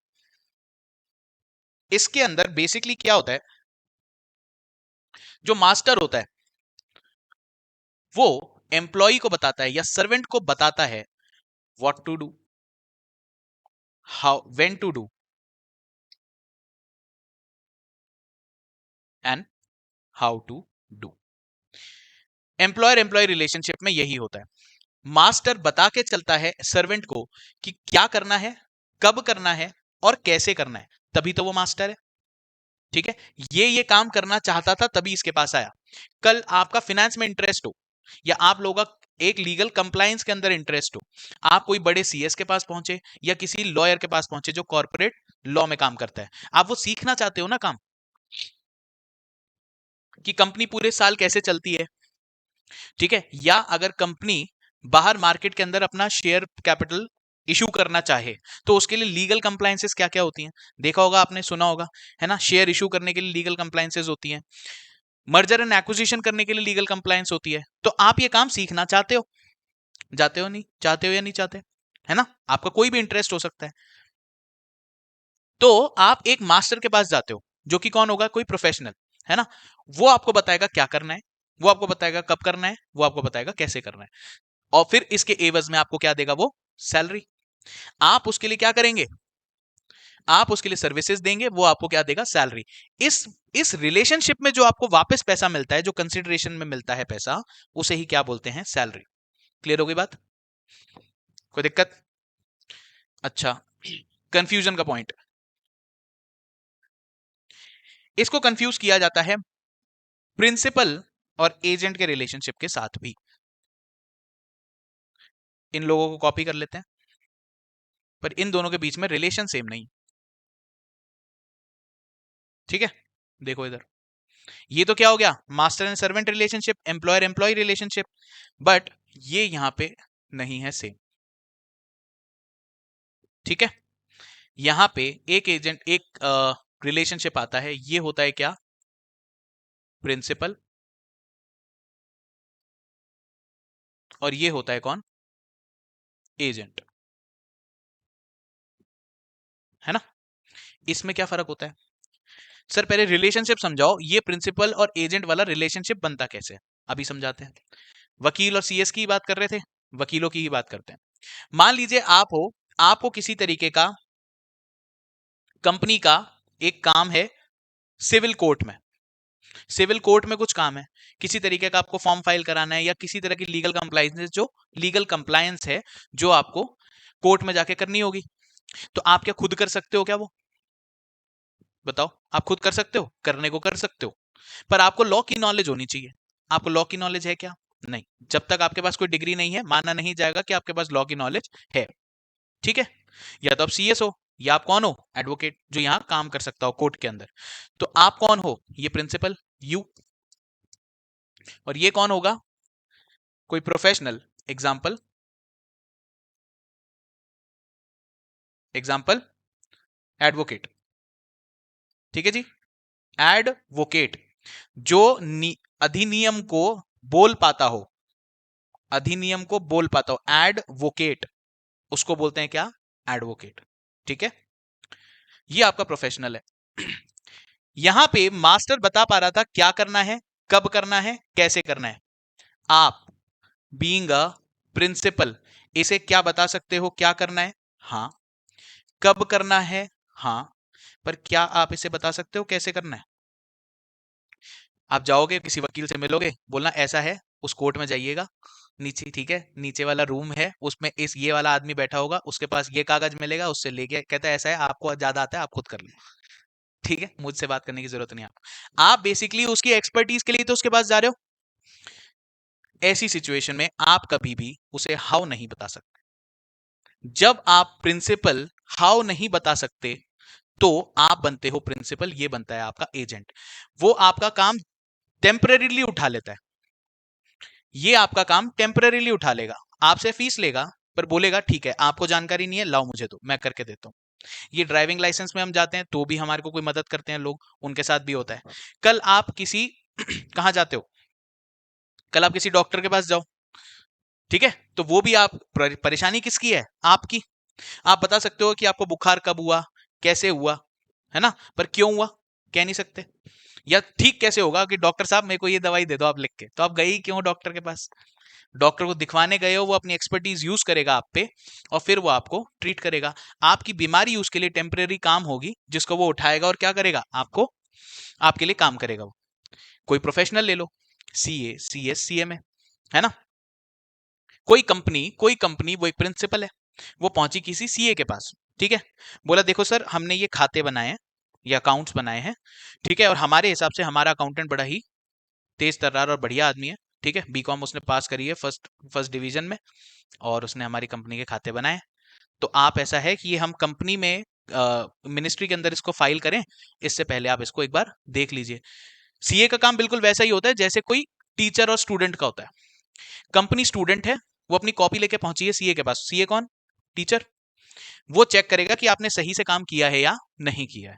A: इसके अंदर बेसिकली क्या होता है, जो मास्टर होता है वो एम्प्लॉय को बताता है या सर्वेंट को बताता है what to do, how, when to do and how to do. Employer employ relationship में यही होता है। मास्टर बता के चलता है सर्वेंट को कि क्या करना है, कब करना है और कैसे करना है, तभी तो वो मास्टर है, ठीक है। ये काम करना चाहता था तभी इसके पास आया। कल आपका फिनेंस में इंटरेस्ट हो, या आप लोगों का एक लीगल कंप्लायंस के अंदर इंटरेस्ट हो, आप कोई बड़े सीएस के पास पहुंचे या किसी लॉयर के पास पहुंचे जो कॉर्पोरेट लॉ में काम करता है, आप वो सीखना चाहते हो ना काम, कि कंपनी पूरे साल कैसे चलती है, ठीक है। या अगर कंपनी बाहर मार्केट के अंदर अपना शेयर कैपिटल इशू करना चाहे, तो उसके लिए लीगल कंप्लायंसेस क्या क्या होती हैं, देखा होगा आपने, सुना होगा, है ना। शेयर इशू करने के लिए लीगल कंप्लायंसेस होती हैं, मर्जर एंड एक्विजिशन करने के लिए लीगल कंप्लायंस होती है। तो आप ये काम सीखना चाहते हो, जाते हो, नहीं चाहते हो या नहीं चाहते, है ना। आपका कोई भी इंटरेस्ट हो सकता है, तो आप एक मास्टर के पास जाते हो। जो कि कौन होगा, कोई प्रोफेशनल, है ना। वो आपको बताएगा क्या करना है, वो आपको बताएगा कब करना है, वो आपको बताएगा कैसे करना है, और फिर इसके एवज में आपको क्या देगा, वो सैलरी। आप उसके लिए क्या करेंगे, आप उसके लिए सर्विसेज देंगे, वो आपको क्या देगा, सैलरी। इस इस रिलेशनशिप में जो आपको वापस पैसा मिलता है, जो कंसिडरेशन में मिलता है पैसा, उसे ही क्या बोलते हैं, सैलरी। क्लियर हो गई बात, कोई दिक्कत? अच्छा, कंफ्यूजन का पॉइंट, इसको कंफ्यूज किया जाता है प्रिंसिपल और एजेंट के रिलेशनशिप के साथ भी। इन लोगों को कॉपी कर लेते हैं, पर इन दोनों के बीच में रिलेशन सेम नहीं। ठीक है, देखो इधर, ये तो क्या हो गया, master and servant relationship, employer employ relationship, but ये यहां पे नहीं है सेम। ठीक है, यहां पे एक एजेंट, एक रिलेशनशिप आता है, ये होता है क्या, प्रिंसिपल, और ये होता है कौन, एजेंट, है ना। इसमें क्या फर्क होता है, सर पहले रिलेशनशिप समझाओ, ये प्रिंसिपल और एजेंट वाला रिलेशनशिप बनता कैसे है, अभी समझाते हैं। वकील और सीएस की बात कर रहे थे, वकीलों की ही बात करते हैं। मान लीजिए आप हो, आपको किसी तरीके का कंपनी का एक काम है सिविल कोर्ट में, सिविल कोर्ट में कुछ काम है, किसी तरीके का आपको फॉर्म फाइल कराना है, या किसी तरह की लीगल कंप्लायंस, जो लीगल कंप्लायंस है, जो आपको कोर्ट में जाके करनी होगी। तो आप क्या खुद कर सकते हो क्या वो, बताओ, आप खुद कर सकते हो, करने को कर सकते हो, पर आपको लॉ की नॉलेज होनी चाहिए। आपको लॉ की नॉलेज है क्या, नहीं। जब तक आपके पास कोई डिग्री नहीं है, माना नहीं जाएगा कि आपके पास लॉ की नॉलेज है। ठीक है, या तो आप सीएस हो, या आप कौन हो, एडवोकेट, जो यहां काम कर सकता हो कोर्ट के अंदर। तो आप कौन हो, ये प्रिंसिपल, यू, और ये कौन होगा, कोई प्रोफेशनल, एग्जाम्पल, एग्जाम्पल एडवोकेट। ठीक है जी, एडवोकेट, जो अधिनियम को बोल पाता हो, अधिनियम को बोल पाता हो, एडवोकेट, उसको बोलते हैं क्या, एडवोकेट। ठीक है, ये आपका प्रोफेशनल है। यहां पे मास्टर बता पा रहा था क्या करना है, कब करना है, कैसे करना है। आप बीइंग अ प्रिंसिपल इसे क्या बता सकते हो, क्या करना है, हाँ। कब करना है, हाँ, पर क्या आप इसे बता सकते हो कैसे करना है। आप जाओगे किसी वकील से मिलोगे, बोलना ऐसा है, उस कोर्ट में जाइएगा, नीचे, ठीक है, नीचे वाला रूम है, उसमें इस ये वाला आदमी बैठा होगा, उसके पास ये कागज मिलेगा, उससे लेके कहता है ऐसा है, आपको ज्यादा आता है, आप खुद कर लो। ठीक है, मुझसे बात करने की जरूरत नहीं आपको, आप बेसिकली उसकी एक्सपर्टीज के लिए तो उसके पास जा रहे हो। ऐसी सिचुएशन में आप कभी भी उसे हाउ नहीं बता सकते। जब आप प्रिंसिपल हाउ नहीं बता सकते, तो आप बनते हो प्रिंसिपल, ये बनता है आपका एजेंट। वो आपका काम टेम्परेरीली उठा लेता है, ये आपका काम टेम्परेरीली उठा लेगा, आपसे फीस लेगा, पर बोलेगा ठीक है, आपको जानकारी नहीं है, लाओ मुझे दो, मैं करके देता हूं। ये ड्राइविंग लाइसेंस में हम जाते हैं तो भी हमारे को कोई मदद करते हैं लोग, उनके साथ भी होता है। कल आप किसी कहां जाते हो, कल आप किसी डॉक्टर के पास जाओ, ठीक है, तो वो भी आप, परेशानी किसकी है, आपकी। आप बता सकते हो कि आपको बुखार कब हुआ, कैसे हुआ, है ना, पर क्यों हुआ, कह नहीं सकते। या ठीक कैसे होगा कि डॉक्टर साहब मेरे को ये दवाई दे दो आप लिख के, तो आप गए ही क्यों डॉक्टर के पास, डॉक्टर को दिखवाने गए हो, वो अपनी एक्सपर्टीज यूज करेगा आप पे, और फिर वो आपको ट्रीट करेगा। आपकी बीमारी उसके लिए टेम्परेरी काम होगी, जिसको वो उठाएगा और क्या करेगा, आपको, आपके लिए काम करेगा वो। कोई प्रोफेशनल ले लो, सीए, सीएस, सीएमए, है ना। कोई कंपनी वो एक प्रिंसिपल है, वो पहुंची किसी सीए के पास, ठीक है, बोला देखो सर, हमने ये खाते बनाए हैं, ये अकाउंट्स बनाए हैं, ठीक है, और हमारे हिसाब से हमारा अकाउंटेंट बड़ा ही तेज तर्रार और बढ़िया आदमी है, ठीक है, बीकॉम उसने पास करी है फर्स्ट फर्स्ट डिवीजन में, और उसने हमारी कंपनी के खाते बनाए। तो आप, ऐसा है कि ये हम कंपनी में मिनिस्ट्री के अंदर इसको फाइल करें, इससे पहले आप इसको एक बार देख लीजिए। सीए का काम बिल्कुल वैसा ही होता है जैसे कोई टीचर और स्टूडेंट का होता है। कंपनी स्टूडेंट है, वो अपनी कॉपी लेके पहुंची है सीए के पास, सीए कौन, टीचर, वो चेक करेगा कि आपने सही से काम किया है या नहीं किया है।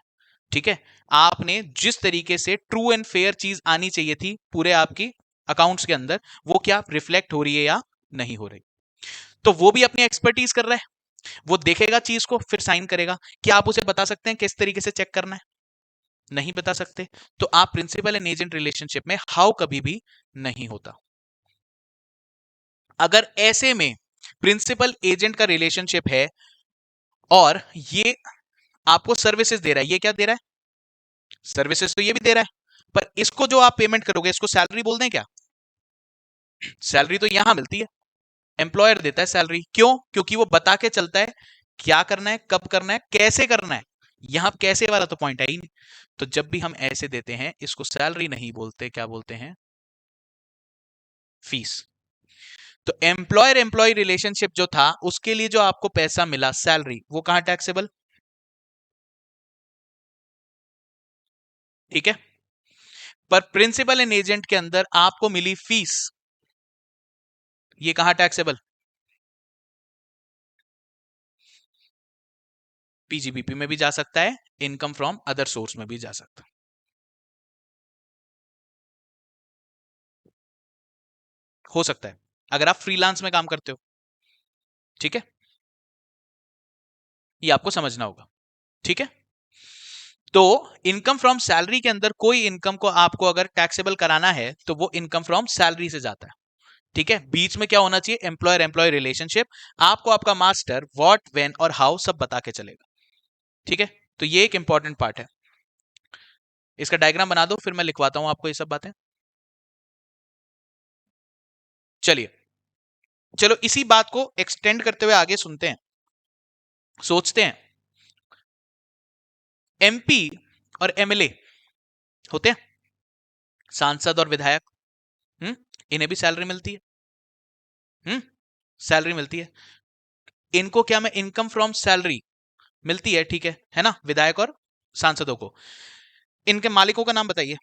A: ठीक है, आपने जिस तरीके से ट्रू एंड फेयर चीज आनी चाहिए थी पूरे आपकी अकाउंट्स के अंदर, वो क्या रिफ्लेक्ट हो रही है या नहीं हो रही। तो वो भी अपनी एक्सपर्टीज कर रहा है, वो देखेगा चीज को, फिर साइन करेगा। क्या आप उसे बता सकते हैं किस तरीके से चेक करना है, नहीं बता सकते, तो आप प्रिंसिपल एंड एजेंट रिलेशनशिप में हाउ कभी भी नहीं होता। अगर ऐसे में प्रिंसिपल एजेंट का रिलेशनशिप है और ये आपको सर्विसेज दे रहा है, ये क्या दे रहा है, सर्विसेज तो ये भी दे रहा है, पर इसको जो आप पेमेंट करोगे इसको सैलरी बोल दें क्या? सैलरी तो यहां मिलती है, एम्प्लॉयर देता है सैलरी, क्यों? क्योंकि वो बता के चलता है क्या करना है, कब करना है, कैसे करना है। यहां कैसे वाला तो पॉइंट है ही नहीं। तो जब भी हम ऐसे देते हैं इसको सैलरी नहीं बोलते, क्या बोलते हैं? फीस। तो एम्प्लॉयर एम्प्लॉय रिलेशनशिप जो था उसके लिए जो आपको पैसा मिला सैलरी, वो कहां टैक्सेबल? ठीक है। पर प्रिंसिपल एंड एजेंट के अंदर आपको मिली फीस, ये कहां टैक्सेबल? पीजीबीपी में भी जा सकता है, इनकम फ्रॉम अदर सोर्स में भी जा सकता है। हो सकता है अगर आप फ्रीलांस में काम करते हो। ठीक है, ये आपको समझना होगा। ठीक है, तो इनकम फ्रॉम सैलरी के अंदर कोई इनकम को आपको अगर टैक्सेबल कराना है तो वो इनकम फ्रॉम सैलरी से जाता है। ठीक है, बीच में क्या होना चाहिए? Employer employ relationship. आपको आपका मास्टर व्हाट व्हेन और हाउ सब बता के चलेगा। ठीक है, तो ये एक इंपॉर्टेंट पार्ट है। इसका डायग्राम बना दो, फिर मैं लिखवाता हूं आपको ये सब बातें। चलिए, चलो इसी बात को एक्सटेंड करते हुए आगे सुनते हैं, सोचते हैं। एमपी और एमएलए होते हैं, सांसद और विधायक। इन्हें भी सैलरी मिलती है। सैलरी मिलती है। इनको क्या, मैं इनकम फ्रॉम सैलरी मिलती है, ठीक है ना, विधायक और सांसदों को। इनके मालिकों का नाम बताइए,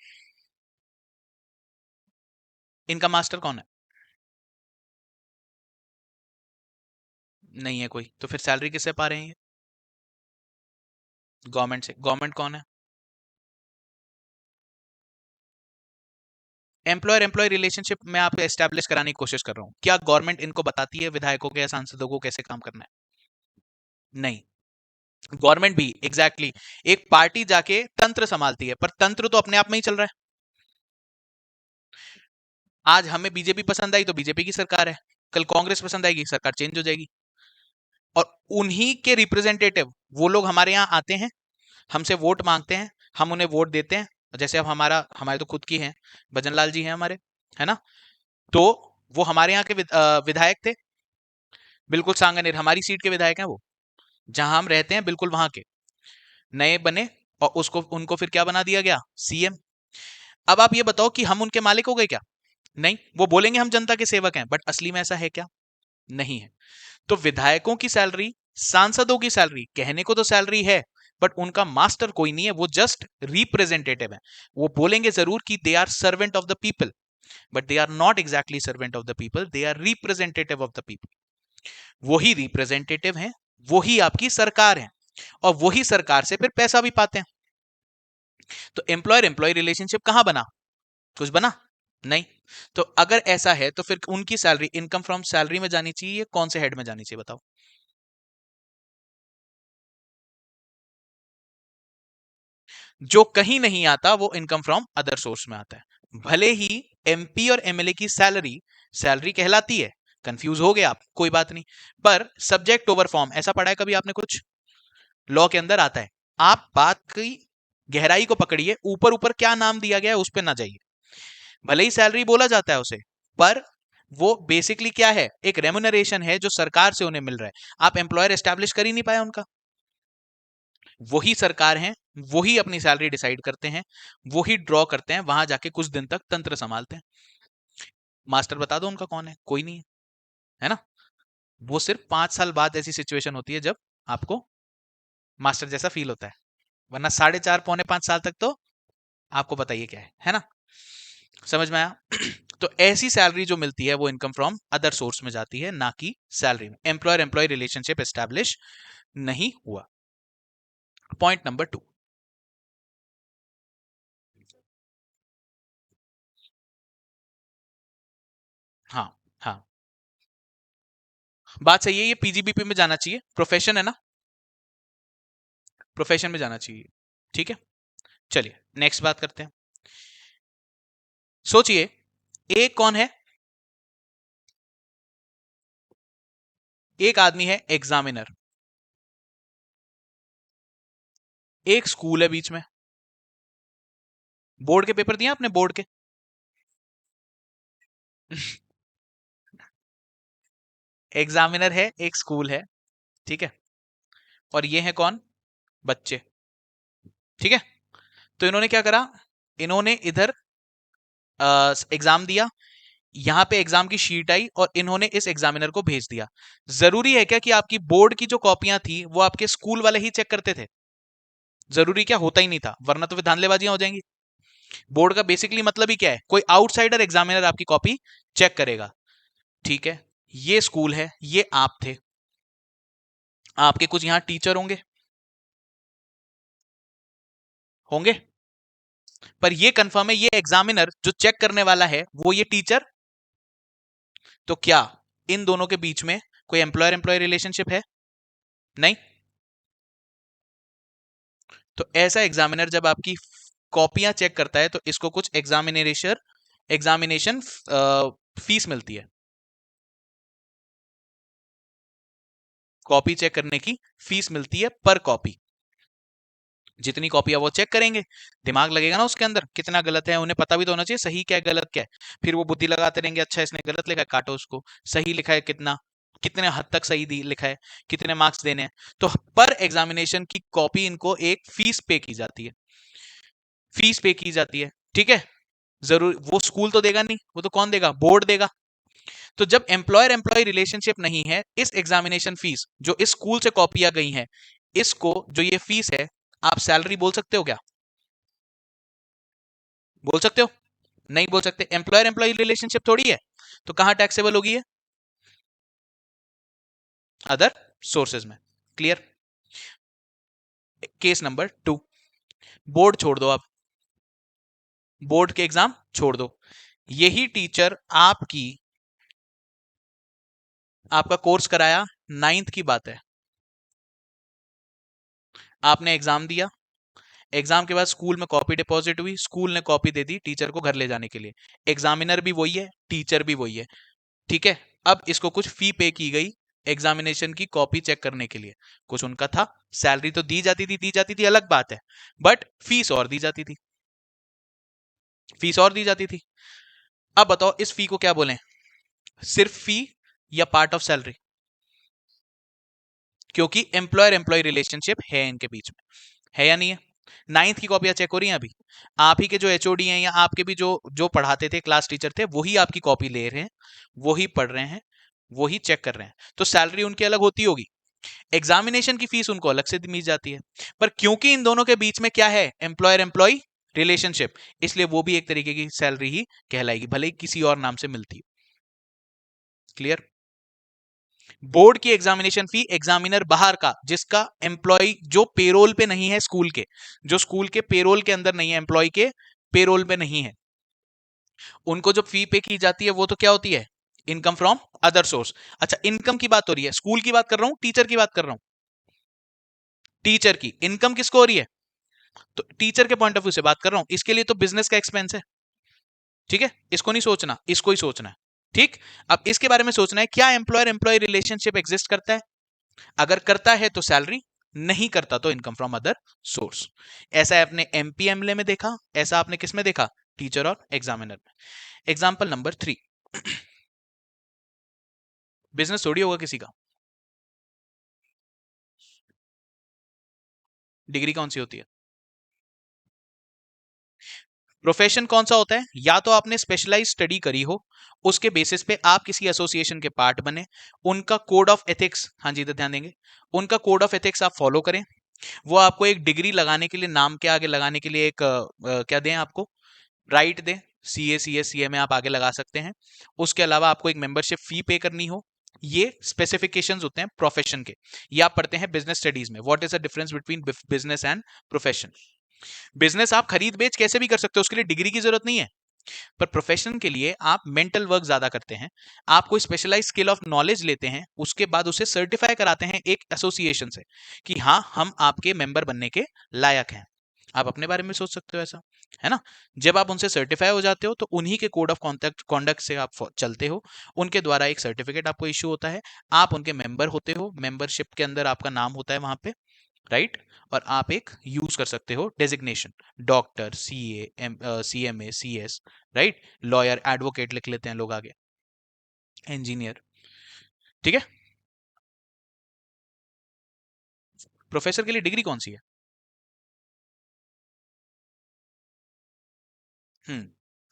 A: इनका मास्टर कौन है? नहीं है कोई, तो फिर सैलरी किससे पा रहे हैं ये? गवर्नमेंट से। गवर्नमेंट कौन है? एम्प्लॉयर एम्प्लॉय रिलेशनशिप मैं आपको एस्टैब्लिश कराने की कोशिश कर रहा हूं। क्या गवर्नमेंट इनको बताती है विधायकों के या सांसदों को कैसे काम करना है? नहीं। गवर्नमेंट भी एग्जैक्टली एक पार्टी जाके तंत्र संभालती है, पर तंत्र तो अपने आप में ही चल रहा है। आज हमें बीजेपी पसंद आई तो बीजेपी की सरकार है, कल कांग्रेस पसंद आएगी, सरकार चेंज हो जाएगी। और उन्हीं के रिप्रेजेंटेटिव वो लोग हमारे यहाँ आते हैं, हमसे वोट मांगते हैं, हम उन्हें वोट देते हैं। जैसे अब हमारे तो खुद की हैं, भजन लाल जी हैं हमारे, है ना? तो वो हमारे यहाँ के विधायक थे, बिल्कुल सांगनेर हमारी सीट के विधायक हैं वो, जहां हम रहते हैं बिल्कुल वहां के। नए बने और उसको उनको फिर क्या बना दिया गया? सीएम। अब आप ये बताओ कि हम उनके मालिक हो गए क्या? नहीं, वो बोलेंगे हम जनता के सेवक हैं, बट असली में ऐसा है क्या? नहीं है। तो विधायकों की सैलरी, सांसदों की सैलरी, कहने को तो सैलरी है, बट उनका मास्टर कोई नहीं है, वो जस्ट रिप्रेजेंटेटिव है। वो बोलेंगे जरूर कि they are servant of the people, but they are not exactly servant of the people, they are representative of the people. वही रिप्रेजेंटेटिव हैं, वही आपकी सरकार है, और वही सरकार से फिर पैसा भी पाते हैं। तो एम्प्लॉयर एम्प्लॉय रिलेशनशिप कहां बना? कुछ बना नहीं। तो अगर ऐसा है तो फिर उनकी सैलरी इनकम फ्रॉम सैलरी में जानी चाहिए, कौन से हेड में जानी चाहिए बताओ? जो कहीं नहीं आता वो इनकम फ्रॉम अदर सोर्स में आता है। भले ही एमपी और एमएलए की सैलरी सैलरी कहलाती है, कंफ्यूज हो गए आप, कोई बात नहीं, पर सब्जेक्ट ओवर फॉर्म ऐसा पढ़ा है कभी आपने कुछ? लॉ के अंदर आता है। आप बात की गहराई को पकड़िए, ऊपर ऊपर क्या नाम दिया गया है उस पर ना जाइए। भले ही सैलरी बोला जाता है उसे, पर वो बेसिकली क्या है? एक रेमुनरेशन है जो सरकार से उन्हें मिल रहा है। आप एम्प्लॉयर एस्टैब्लिश कर ही नहीं पाया उनका। वही सरकार है, वही अपनी सैलरी डिसाइड करते हैं, वही ड्रॉ करते हैं, वहां जाके कुछ दिन तक तंत्र संभालते हैं। मास्टर बता दो उनका कौन है? कोई नहीं है, है ना? वो सिर्फ 5 साल बाद ऐसी सिचुएशन होती है जब आपको मास्टर जैसा फील होता है, वरना 4.5 पौने 5 साल तक तो आपको बताइए क्या है ना? समझ में आया? तो ऐसी सैलरी जो मिलती है वो इनकम फ्रॉम अदर सोर्स में जाती है, ना कि सैलरी में। एम्प्लॉयर एम्प्लॉय रिलेशनशिप एस्टैब्लिश नहीं हुआ। Point number 2। हाँ, हाँ, बात सही है, ये पीजीबीपी में जाना चाहिए, प्रोफेशन है ना, प्रोफेशन में जाना चाहिए। ठीक है, चलिए नेक्स्ट बात करते हैं। सोचिए, एक कौन है? एक आदमी है एग्जामिनर, एक स्कूल है बीच में। बोर्ड के पेपर दिए आपने, बोर्ड के? एग्जामिनर है, एक स्कूल है, ठीक है, और ये है कौन? बच्चे, ठीक है। तो इन्होंने क्या करा, इन्होंने इधर एग्जाम दिया, यहां पे एग्जाम की शीट आई और इन्होंने इस एग्जामिनर को भेज दिया। जरूरी है क्या कि आपकी बोर्ड की जो कॉपियां थी वो आपके स्कूल वाले ही चेक करते थे? जरूरी क्या, होता ही नहीं था, वरना तो फिर धांधलेबाजियां हो जाएंगी। बोर्ड का बेसिकली मतलब ही क्या है, कोई आउटसाइडर एग्जामिनर आपकी कॉपी चेक करेगा, ठीक है। ये स्कूल है, ये आप थे, आपके कुछ यहां टीचर होंगे, होंगे, पर ये कंफर्म है ये एग्जामिनर जो चेक करने वाला है वो ये टीचर। तो क्या इन दोनों के बीच में कोई एम्प्लॉयर एम्प्लॉय रिलेशनशिप है? नहीं। तो ऐसा एग्जामिनर जब आपकी कॉपियां चेक करता है तो इसको कुछ एग्जामिनेशन फीस मिलती है, कॉपी चेक करने की फीस मिलती है पर कॉपी। जितनी कॉपियां वो चेक करेंगे, दिमाग लगेगा ना उसके अंदर, कितना गलत है, उन्हें पता भी तो होना चाहिए सही क्या है गलत क्या है। फिर वो बुद्धि लगाते रहेंगे, अच्छा इसने गलत लिखा है काटो उसको, सही लिखा है कितना, कितने हद तक सही दी लिखा है, कितने मार्क्स देने हैं। तो पर एग्जामिनेशन की कॉपी इनको एक फीस पे की जाती है, फीस पे की जाती है, ठीक है। जरूर वो स्कूल तो देगा नहीं, वो तो कौन देगा, बोर्ड देगा। तो जब एम्प्लॉयर एम्प्लॉय रिलेशनशिप नहीं है, इस एग्जामिनेशन फीस जो इस स्कूल से कॉपियां गई हैं, इसको जो ये फीस है, आप सैलरी बोल सकते हो क्या? बोल सकते हो? नहीं बोल सकते, एम्प्लॉयर एम्प्लॉय रिलेशनशिप थोड़ी है। तो कहां टैक्सेबल होगी ये? अदर सोर्सेज में। क्लियर? केस नंबर 2, बोर्ड छोड़ दो आप, बोर्ड के एग्जाम छोड़ दो, यही टीचर आपकी आपका कोर्स कराया, 9th की बात है, आपने एग्जाम दिया, एग्जाम के बाद स्कूल में कॉपी डिपॉजिट हुई, स्कूल ने कॉपी दे दी टीचर को घर ले जाने के लिए, एग्जामिनर भी वही है, टीचर भी वही है, ठीक है। अब इसको कुछ फी पे की गई एग्जामिनेशन की कॉपी चेक करने के लिए, कुछ उनका था, सैलरी तो दी जाती थी अलग बात है, बट फीस और दी जाती थी, फीस और दी जाती थी। अब बताओ इस फी को क्या बोलें, सिर्फ फी या पार्ट ऑफ सैलरी? क्योंकि एम्प्लॉयर एम्प्लॉय रिलेशनशिप है इनके बीच में, है या नहीं है? 9th की कॉपियां चेक हो रही हैं अभी, आप ही के जो एचओडी हैं या आपके भी जो जो पढ़ाते थे, क्लास टीचर थे, वही आपकी कॉपी ले रहे हैं, वही पढ़ रहे हैं, वही चेक कर रहे हैं, तो सैलरी उनकी अलग होती होगी, एग्जामिनेशन की फीस उनको अलग से मिल जाती है। पर क्योंकि इन दोनों के बीच में क्या है, एम्प्लॉयर एम्प्लॉय रिलेशनशिप, इसलिए वो भी एक तरीके की सैलरी ही कहलाएगी, भले ही किसी और नाम से मिलती हो। क्लियर? बोर्ड की एग्जामिनेशन फी एग्जामिनर बाहर का, जिसका एम्प्लॉय जो पेरोल पे नहीं है स्कूल के, जो स्कूल के पेरोल के अंदर नहीं है, एम्प्लॉय के पेरोल पे नहीं है, उनको जो फी पे की जाती है वो तो क्या होती है, इनकम फ्रॉम अदर सोर्स। अच्छा, इनकम की बात हो रही है, स्कूल की बात कर रहा हूं, टीचर की बात कर रहा हूं? टीचर की इनकम किसको हो रही है? तो टीचर के पॉइंट ऑफ व्यू से बात कर रहा हूं, इसके लिए तो बिजनेस का एक्सपेंस है, ठीक है, इसको नहीं सोचना, इसको ही सोचना है, ठीक। अब इसके बारे में सोचना है, क्या एम्प्लॉयर एम्प्लॉय रिलेशनशिप एग्जिस्ट करता है? अगर करता है तो सैलरी, नहीं करता तो इनकम फ्रॉम अदर सोर्स। ऐसा आपने एमपीएमएलए में देखा, ऐसा आपने किस में देखा, टीचर और एग्जामिनर में। एग्जाम्पल नंबर 3, बिजनेस थोड़ी होगा किसी का, डिग्री कौन सी होती है? प्रोफेशन कौन सा होता है, या तो आपने स्पेशलाइज स्टडी करी हो, उसके बेसिस पे आप किसी एसोसिएशन के पार्ट बने, उनका कोड ऑफ एथिक्स, हाँ जी इधर ध्यान देंगे, उनका कोड ऑफ एथिक्स आप फॉलो करें, वो आपको एक डिग्री लगाने के लिए, नाम के आगे लगाने के लिए एक क्या दें आपको, राइट दें, सी ए में आप आगे लगा सकते हैं। उसके अलावा आपको एक मेंबरशिप फी पे करनी हो, ये स्पेसिफिकेशंस होते हैं प्रोफेशन के। ये आप पढ़ते हैं बिजनेस स्टडीज में, what is the difference between business and profession. Business आप खरीद बेच कैसे भी कर सकते हो, उसके लिए डिग्री की जरूरत नहीं है, पर प्रोफेशन के लिए आप मेंटल वर्क ज्यादा करते हैं, आप कोई स्पेशलाइज स्किल ऑफ नॉलेज लेते हैं, उसके बाद उसे सर्टिफाई कराते हैं एक एसोसिएशन से कि हाँ हम आपके मेंबर बनने के लायक हैं। आप अपने बारे में सोच सकते हो ऐसा, है ना। जब आप उनसे सर्टिफाई हो जाते हो तो उन्हीं के कोड ऑफ कॉन्डक्ट कॉन्डक्ट से आप चलते हो, उनके द्वारा एक सर्टिफिकेट आपको इश्यू होता है, आप उनके मेंबर होते हो, मेंबरशिप के अंदर आपका नाम होता है वहां पे, राइट। और आप एक यूज कर सकते हो designation, doctor, CA, CMA, CS, right, lawyer, advocate लिख लेते हैं लोग आगे, इंजीनियर, ठीक है। प्रोफेसर के लिए डिग्री कौन सी है?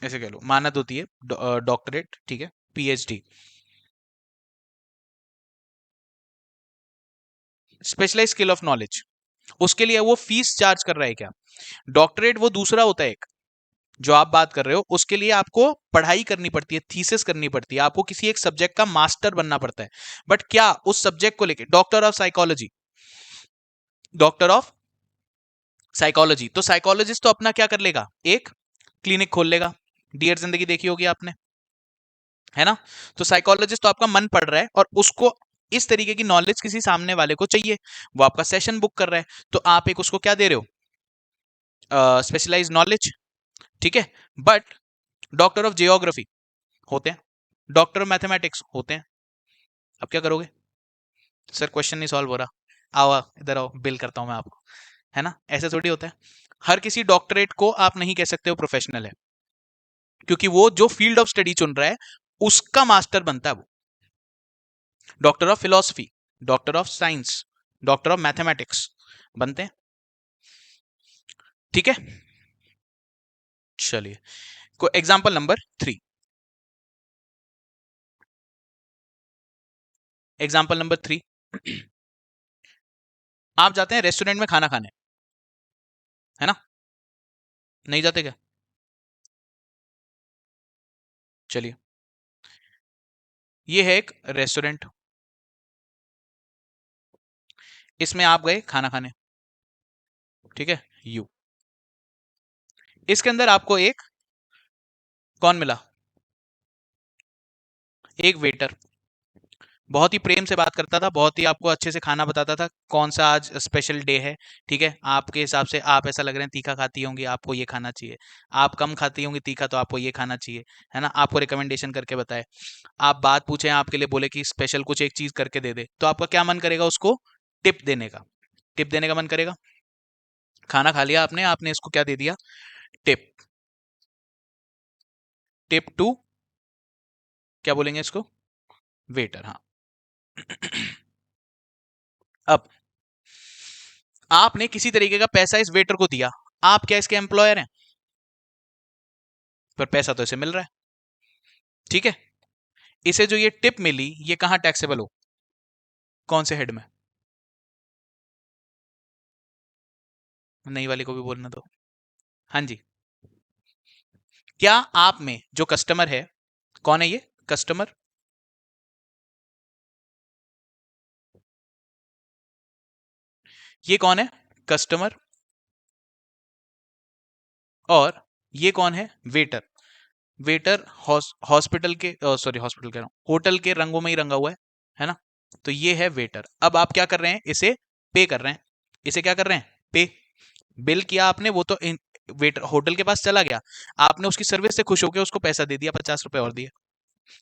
A: ऐसे कह लो, मानद होती है डॉक्टरेट, ठीक है, PhD, specialise skill of knowledge. उसके लिए वो फीस चार्ज कर रहा है क्या? डॉक्टरेट वो दूसरा होता है एक, जो आप बात कर रहे हो, उसके लिए आपको पढ़ाई करनी पड़ती है, थीसिस करनी पड़ती है, आपको किसी एक सब्जेक्ट का मास्टर बनना पड़ता है। बट क्या उस सब्जेक्ट को लेके, doctor of psychology, doctor of psychology, तो साइकोलॉजिस्ट तो अपना क्या कर लेगा, एक क्लिनिक खोल लेगा। डियर जिंदगी देखी होगी आपने, है ना। तो साइकोलॉजिस्ट तो आपका मन पढ़ रहा है और उसको इस तरीके की नॉलेज किसी सामने वाले को चाहिए, वो आपका सेशन बुक कर रहा है, तो आप एक उसको क्या दे रहे हो, स्पेशलाइज नॉलेज, ठीक है। बट डॉक्टर ऑफ जियोग्राफी होते हैं, डॉक्टर ऑफ मैथमेटिक्स होते हैं, अब क्या करोगे? सर क्वेश्चन नहीं सॉल्व हो रहा, आओ इधर आओ, बिल करता हूं मैं आपको, है ना। ऐसे थोड़ी होता है। हर किसी डॉक्टरेट को आप नहीं कह सकते हो प्रोफेशनल है, क्योंकि वो जो फील्ड ऑफ स्टडी चुन रहा है उसका मास्टर बनता है वो। Doctor of philosophy, doctor of science, doctor of mathematics बनते हैं, ठीक है। चलिए, को एग्जांपल नंबर 3, एग्जांपल नंबर 3, आप जाते हैं रेस्टोरेंट में खाना खाने, है ना, नहीं जाते क्या? चलिए, ये है एक रेस्टोरेंट, इसमें आप गए खाना खाने, ठीक है, यू, इसके अंदर आपको एक कौन मिला, एक वेटर, बहुत ही प्रेम से बात करता था, बहुत ही आपको अच्छे से खाना बताता था, कौन सा आज स्पेशल डे है, ठीक है, आपके हिसाब से आप ऐसा लग रहे हैं तीखा खाती होंगी, आपको ये खाना चाहिए, आप कम खाती होंगी तीखा, तो आपको ये खाना चाहिए, है ना, आपको रिकमेंडेशन करके बताए, आप बात पूछे आपके लिए बोले कि स्पेशल कुछ एक चीज करके दे दे, तो आपका क्या मन करेगा उसको टिप देने का, टिप देने का मन करेगा। खाना खा लिया आपने, आपने इसको क्या दे दिया, टिप, टिप टू, क्या बोलेंगे इसको, वेटर, हाँ। अब आपने किसी तरीके का पैसा इस वेटर को दिया, आप क्या इसके एम्प्लॉयर हैं, पर पैसा तो इसे मिल रहा है, ठीक है। इसे जो ये टिप मिली ये कहां टैक्सेबल हो, कौन से हेड में, नई वाली को भी बोलना दो, हाँ जी। क्या आप में जो कस्टमर है, कौन है ये कस्टमर, ये कौन है कस्टमर, और ये कौन है वेटर, वेटर हॉस्पिटल के, सॉरी हॉस्पिटल कह रहा हूं, होटल के रंगों में ही रंगा हुआ है ना। तो ये है वेटर। अब आप क्या कर रहे हैं, इसे पे कर रहे हैं, इसे क्या कर रहे हैं, पे, बिल किया आपने, वो तो वेटर होटल के पास चला गया, आपने उसकी सर्विस से खुश होकर उसको पैसा दे दिया, 50 रुपए और दिए,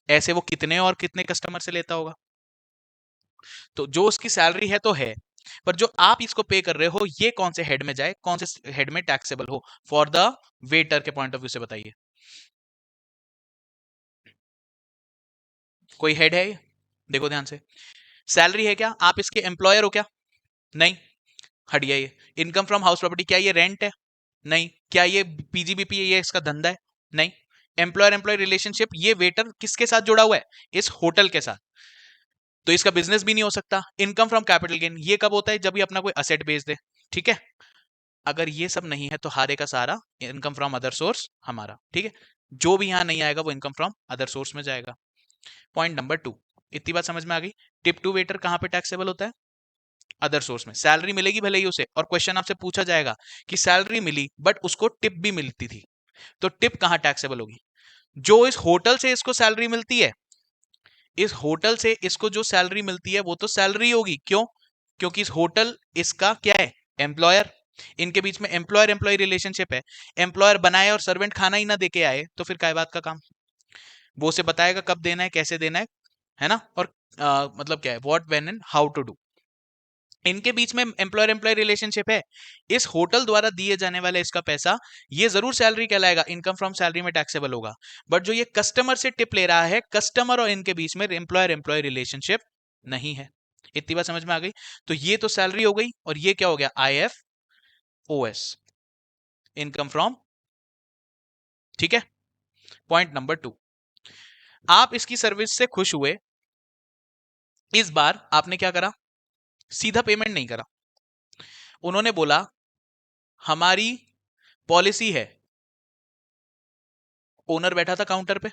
A: ऐसे वो कितने और कितने कस्टमर से लेता होगा। तो जो उसकी सैलरी है तो है, पर जो आप इसको पे कर रहे हो ये कौन से हेड में जाए, कौन से हेड में टैक्सेबल हो, फॉर द वेटर के पॉइंट ऑफ व्यू से बताइए, कोई हेड है ये? देखो ध्यान से, सैलरी है क्या, आप इसके एम्प्लॉयर हो क्या, नहीं, हट गया ये। इनकम फ्रॉम हाउस प्रॉपर्टी, क्या ये रेंट है, नहीं। क्या ये PGBP है, ये इसका धंधा है, नहीं। एम्प्लॉयर एम्प्लॉय रिलेशनशिप, ये वेटर किसके साथ जुड़ा हुआ है, इस होटल के साथ, तो इसका बिजनेस भी नहीं हो सकता। इनकम फ्रॉम कैपिटल गेन, ये कब होता है, जब ये अपना कोई असेट बेच दे, ठीक है। अगर ये सब नहीं है तो हारे का सारा इनकम फ्रॉम अदर सोर्स हमारा, ठीक है, जो भी यहां नहीं आएगा वो इनकम फ्रॉम अदर सोर्स में जाएगा। पॉइंट नंबर 2, इतनी बात समझ में आ गई। टिप टू वेटर कहां पे टैक्सेबल होता है, अदर सोर्स में, सैलरी मिलेगी भले ही उसे, और क्वेश्चन आपसे पूछा जाएगा कि सैलरी मिली बट उसको टिप भी मिलती थी, तो टिप कहां टैक्सेबल होगी, जो इस होटल से इसको सैलरी मिलती है, इस होटल से इसको जो सैलरी मिलती है वो तो सैलरी होगी, क्यों, क्योंकि इस होटल इसका क्या है, एम्प्लॉयर, इनके बीच में एम्प्लॉयर एम्प्लॉय रिलेशनशिप है, एम्प्लॉयर बनाए और सर्वेंट खाना ही ना देके आए तो फिर काय बात का काम। वो उसे बताएगा कब देना है, कैसे देना है ना, और मतलब क्या है, what when and how to do. इनके बीच में एम्प्लॉयर एम्प्लॉय रिलेशनशिप है। इस होटल द्वारा दिए जाने वाले इसका पैसा ये जरूर सैलरी कहलाएगा, इनकम फ्रॉम सैलरी में टैक्सेबल होगा। बट जो ये कस्टमर से टिप ले रहा है, कस्टमर और इनके बीच में एम्प्लॉयर एम्प्लॉय रिलेशनशिप नहीं है। इतनी बात समझ में आ गई? तो ये तो सैलरी हो गई, और ये क्या हो गया, IFOS, इनकम फ्रॉम। ठीक है। पॉइंट नंबर 2, आप इसकी सर्विस से खुश हुए। इस बार आपने क्या करा, सीधा पेमेंट नहीं करा। उन्होंने बोला हमारी पॉलिसी है, ओनर बैठा था काउंटर पे,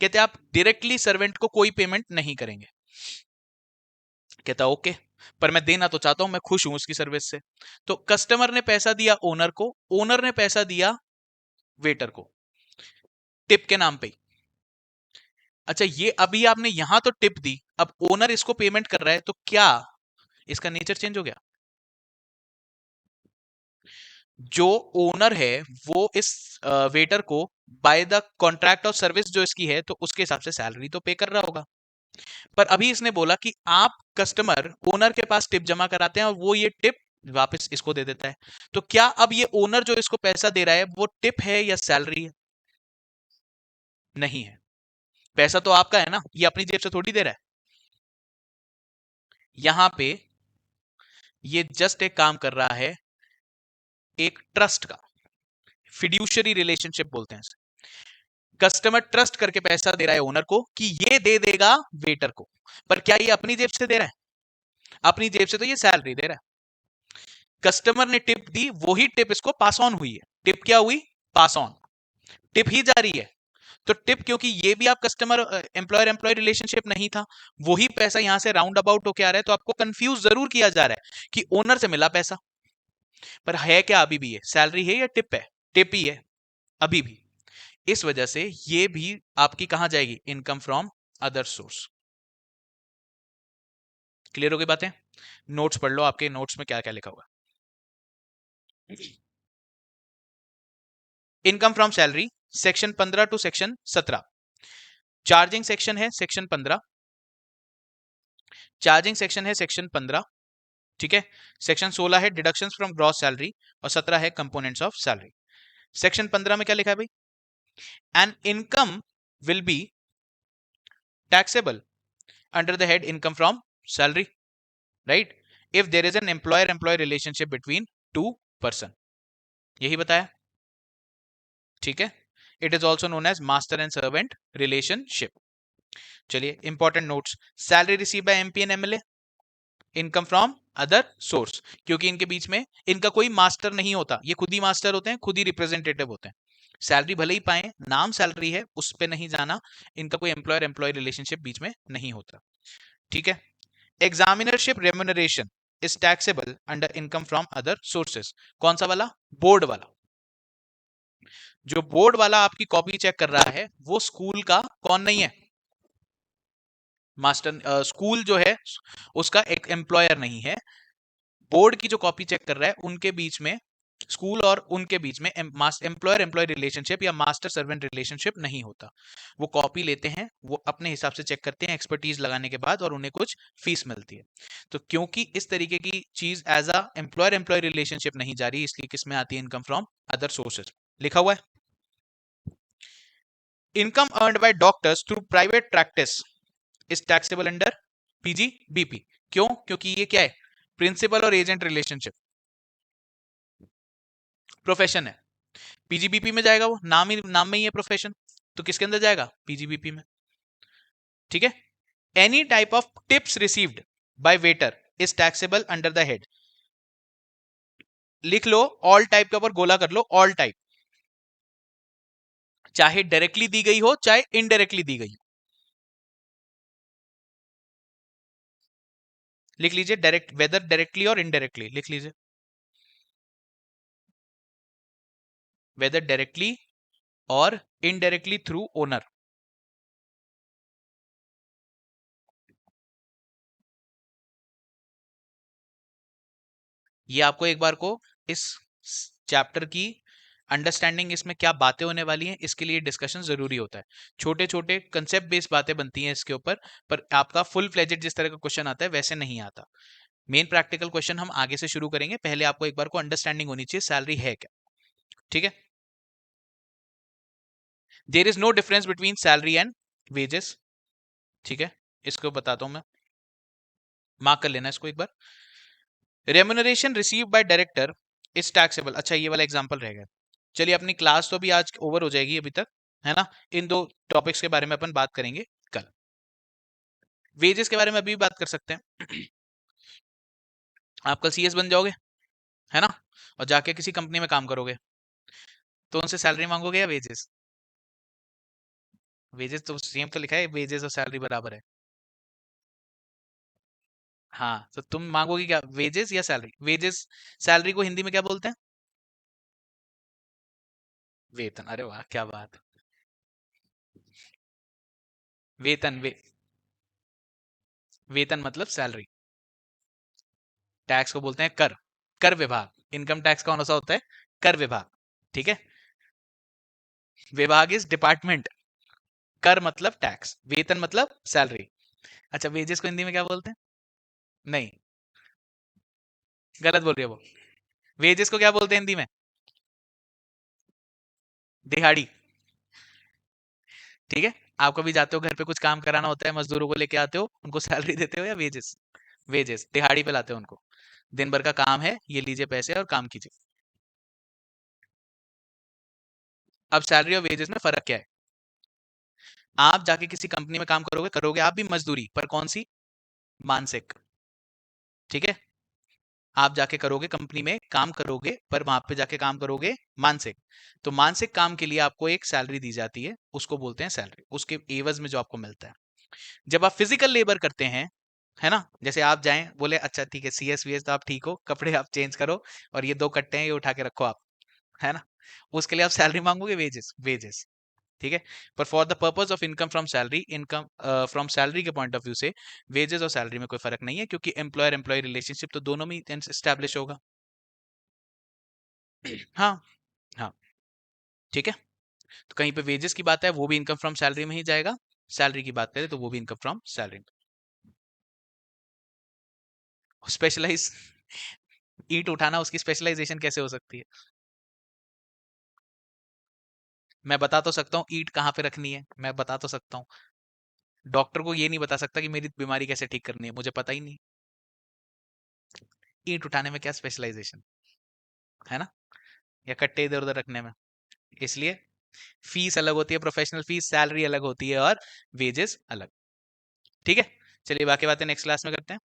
A: कहते आप डायरेक्टली सर्वेंट को कोई पेमेंट नहीं करेंगे। कहता ओके, पर मैं देना तो चाहता हूं, मैं खुश हूं उसकी सर्विस से। तो कस्टमर ने पैसा दिया ओनर को, ओनर ने पैसा दिया वेटर को, टिप के नाम पे ही। अच्छा, ये अभी आपने यहां तो टिप दी, अब ओनर इसको पेमेंट कर रहा है, तो क्या इसका नेचर चेंज हो गया? जो ओनर है वो इस वेटर को by the contract of service जो इसकी है, तो उसके हिसाब से सैलरी तो पे कर रहा होगा। पर अभी इसने बोला कि आप कस्टमर ओनर के पास टिप जमा कराते हैं और वो ये टिप वापस इसको दे देता है। तो क्या अब ये ओनर जो इसको पैसा दे रहा है वो टिप है या सैलरी है? नहीं है। पैसा तो आपका है ना, ये अपनी जेब से थोड़ी दे रहा है। यहां पे ये जस्ट एक काम कर रहा है, एक ट्रस्ट का, फिड्यूशरी रिलेशनशिप बोलते हैं। कस्टमर ट्रस्ट करके पैसा दे रहा है ओनर को कि ये दे देगा वेटर को, पर क्या ये अपनी जेब से दे रहा है? अपनी जेब से तो ये सैलरी दे रहा है। कस्टमर ने टिप दी, वही टिप इसको पास ऑन हुई है। टिप क्या हुई? Pass on. टिप ही जारी है। तो टिप, क्योंकि ये भी आप कस्टमर एम्प्लॉयर एम्प्लॉय रिलेशनशिप नहीं था, वही पैसा यहां से राउंड अबाउट होके आ रहा है, तो आपको कंफ्यूज जरूर किया जा रहा है कि ओनर से मिला पैसा, पर है क्या अभी भी, ये सैलरी है या टिप है? टिप ही है अभी भी। इस वजह से ये भी आपकी कहां जाएगी, income from other source. Clear हो गई बातें? नोट्स पढ़ लो, आपके नोट्स में क्या क्या लिखा हुआ। Income from salary, section 15 to section 17। Charging section है सेक्शन 15, चार्जिंग सेक्शन है सेक्शन 15। ठीक है। सेक्शन 16 है डिडक्शंस फ्रॉम ग्रॉस सैलरी, और 17 है कंपोनेंट्स ऑफ सैलरी। सेक्शन 15 में क्या लिखा है भाई? An income will be taxable under the head income from salary, right, if there is an employer employ relationship between two person. यही बताया। ठीक है। It is also known as master and servant relationship. चलिए important notes. Salary receive by MP and MLA, income from other source, क्योंकि इनके बीच में इनका कोई मास्टर नहीं होता, ये खुद ही मास्टर होते हैं, खुद ही रिप्रेजेंटेटिव होते हैं। सैलरी भले ही पाए, नाम सैलरी है, उस पे नहीं जाना, इनका कोई एम्प्लॉयर एम्प्लॉय रिलेशनशिप बीच में नहीं होता। ठीक है। Examinership remuneration is taxable under income from other sources. कौन सा वाला? बोर्ड वाला। जो बोर्ड वाला आपकी कॉपी चेक कर रहा है वो स्कूल का कौन नहीं है? मास्टर। स्कूल जो है उसका एक एम्प्लॉयर नहीं है। बोर्ड की जो कॉपी चेक कर रहा है उनके बीच में, स्कूल और उनके बीच में एम्प्लॉयर एम्प्लॉय रिलेशनशिप या मास्टर सर्वेंट रिलेशनशिप नहीं होता। वो कॉपी लेते हैं, वो अपने हिसाब से चेक करते हैं एक्सपर्टीज लगाने के बाद, और उन्हें कुछ फीस मिलती है। तो क्योंकि इस तरीके की चीज as a employer employ relationship नहीं जा रही, इसलिए किस में आती है, इनकम फ्रॉम अदर सोर्सेज। लिखा हुआ है। Income earned bye doctors through private practice is taxable under PGBP. क्यों? क्योंकि ये क्या है, प्रिंसिपल और एजेंट रिलेशनशिप, प्रोफेशन है। पीजीबीपी में जाएगा, वो नाम ही, नाम में ही है प्रोफेशन, तो किसके अंदर जाएगा, पीजीबीपी में। ठीक है। Any type of tips received by waiter is taxable under the head. लिख लो, ऑल टाइप के ऊपर गोला कर लो, ऑल टाइप, चाहे डायरेक्टली दी गई हो चाहे इनडायरेक्टली दी गई हो। लिख लीजिए डायरेक्ट, वेदर डायरेक्टली और इनडायरेक्टली, लिख लीजिए वेदर डायरेक्टली और इनडायरेक्टली थ्रू ओनर। ये आपको एक बार को इस चैप्टर की अंडरस्टैंडिंग, इसमें क्या बातें होने वाली हैं, इसके लिए डिस्कशन जरूरी होता है। छोटे छोटे कंसेप्ट बेस्ड बातें बनती हैं इसके ऊपर, पर आपका फुल फ्लेजेड जिस तरह का क्वेश्चन आता है वैसे नहीं आता। मेन प्रैक्टिकल क्वेश्चन हम आगे से शुरू करेंगे, पहले आपको एक बार को अंडरस्टैंडिंग होनी चाहिए सैलरी है क्या। ठीक है, there is no difference between salary and wages. ठीक है, इसको बताता हूं मैं, मार्क कर लेना इसको एक बार। Remuneration receive by director is taxable. अच्छा, ये वाला एग्जांपल रह गया। चलिए, अपनी क्लास तो अभी आज ओवर हो जाएगी अभी तक, है ना। इन दो टॉपिक्स के बारे में अपन बात करेंगे कल। वेजेस के बारे में अभी बात कर सकते हैं। आप कल सीएस बन जाओगे, है ना, और जाके किसी कंपनी में काम करोगे, तो उनसे सैलरी मांगोगे या वेजेस? वेजेस तो सेम तो लिखा है, वेजेस और सैलरी बराबर है। हाँ, तो तुम मांगोगे क्या, वेजेस या सैलरी? वेजेस, सैलरी को हिंदी में क्या बोलते हैं? वेतन। अरे वाह, क्या बात। वेतन वेतन मतलब सैलरी। टैक्स को बोलते हैं कर। कर विभाग। इनकम टैक्स कौन सा होता है? कर विभाग। ठीक है, विभाग इज डिपार्टमेंट। कर मतलब टैक्स, वेतन मतलब सैलरी। अच्छा, वेजेस को हिंदी में क्या बोलते हैं? नहीं, गलत बोल रही है वो। वेजेस को क्या बोलते हैं हिंदी में? दिहाड़ी। ठीक है, आप कभी जाते हो घर पे कुछ काम कराना होता है, मजदूरों को लेके आते हो, उनको सैलरी देते हो या वेजेस? वेजेस, दिहाड़ी पे लाते हो उनको। दिन भर का काम है, ये लीजिए पैसे और काम कीजिए। अब सैलरी और वेजेस में फर्क क्या है? आप जाके किसी कंपनी में काम करोगे, करोगे आप भी मजदूरी, पर कौन सी? मानसिक। ठीक है, आप जाके करोगे कंपनी में काम करोगे, पर वहां पे जाके काम करोगे मानसिक। तो मानसिक काम के लिए आपको एक सैलरी दी जाती है, उसको बोलते हैं सैलरी, उसके एवज में जो आपको मिलता है। जब आप फिजिकल लेबर करते हैं, है ना, जैसे आप जाएं बोले अच्छा ठीक है सीएस वीएस तो आप ठीक हो, कपड़े आप चेंज करो और ये 2 कट्टे हैं ये उठा के रखो आप, है ना, उसके लिए आप सैलरी मांगोगे, वेजेस, वेजेस। ठीक है, पर for the purpose of income from salary, income from salary के पॉइंट ऑफ व्यू से वेजेस और सैलरी में कोई फर्क नहीं है, क्योंकि एम्प्लॉयर एम्प्लॉय रिलेशनशिप तो दोनों में स्टैब्लिश होगा। हाँ, हाँ, ठीक है। तो कहीं पे वेजेस की बात है, वो भी इनकम फ्रॉम सैलरी में ही जाएगा। सैलरी की बात करें तो वो भी इनकम फ्रॉम सैलरी। स्पेशलाइज, ईंट उठाना उसकी स्पेशलाइजेशन कैसे हो सकती है? मैं बता तो सकता हूँ ईंट कहाँ पे रखनी है, मैं बता तो सकता हूँ। डॉक्टर को ये नहीं बता सकता कि मेरी बीमारी कैसे ठीक करनी है, मुझे पता ही नहीं। ईंट उठाने में क्या स्पेशलाइजेशन, है ना, या कट्टे इधर उधर रखने में। इसलिए फीस अलग होती है, प्रोफेशनल फीस, सैलरी अलग होती है और वेजेस अलग। ठीक है, चलिए बाकी बातें नेक्स्ट क्लास में करते हैं।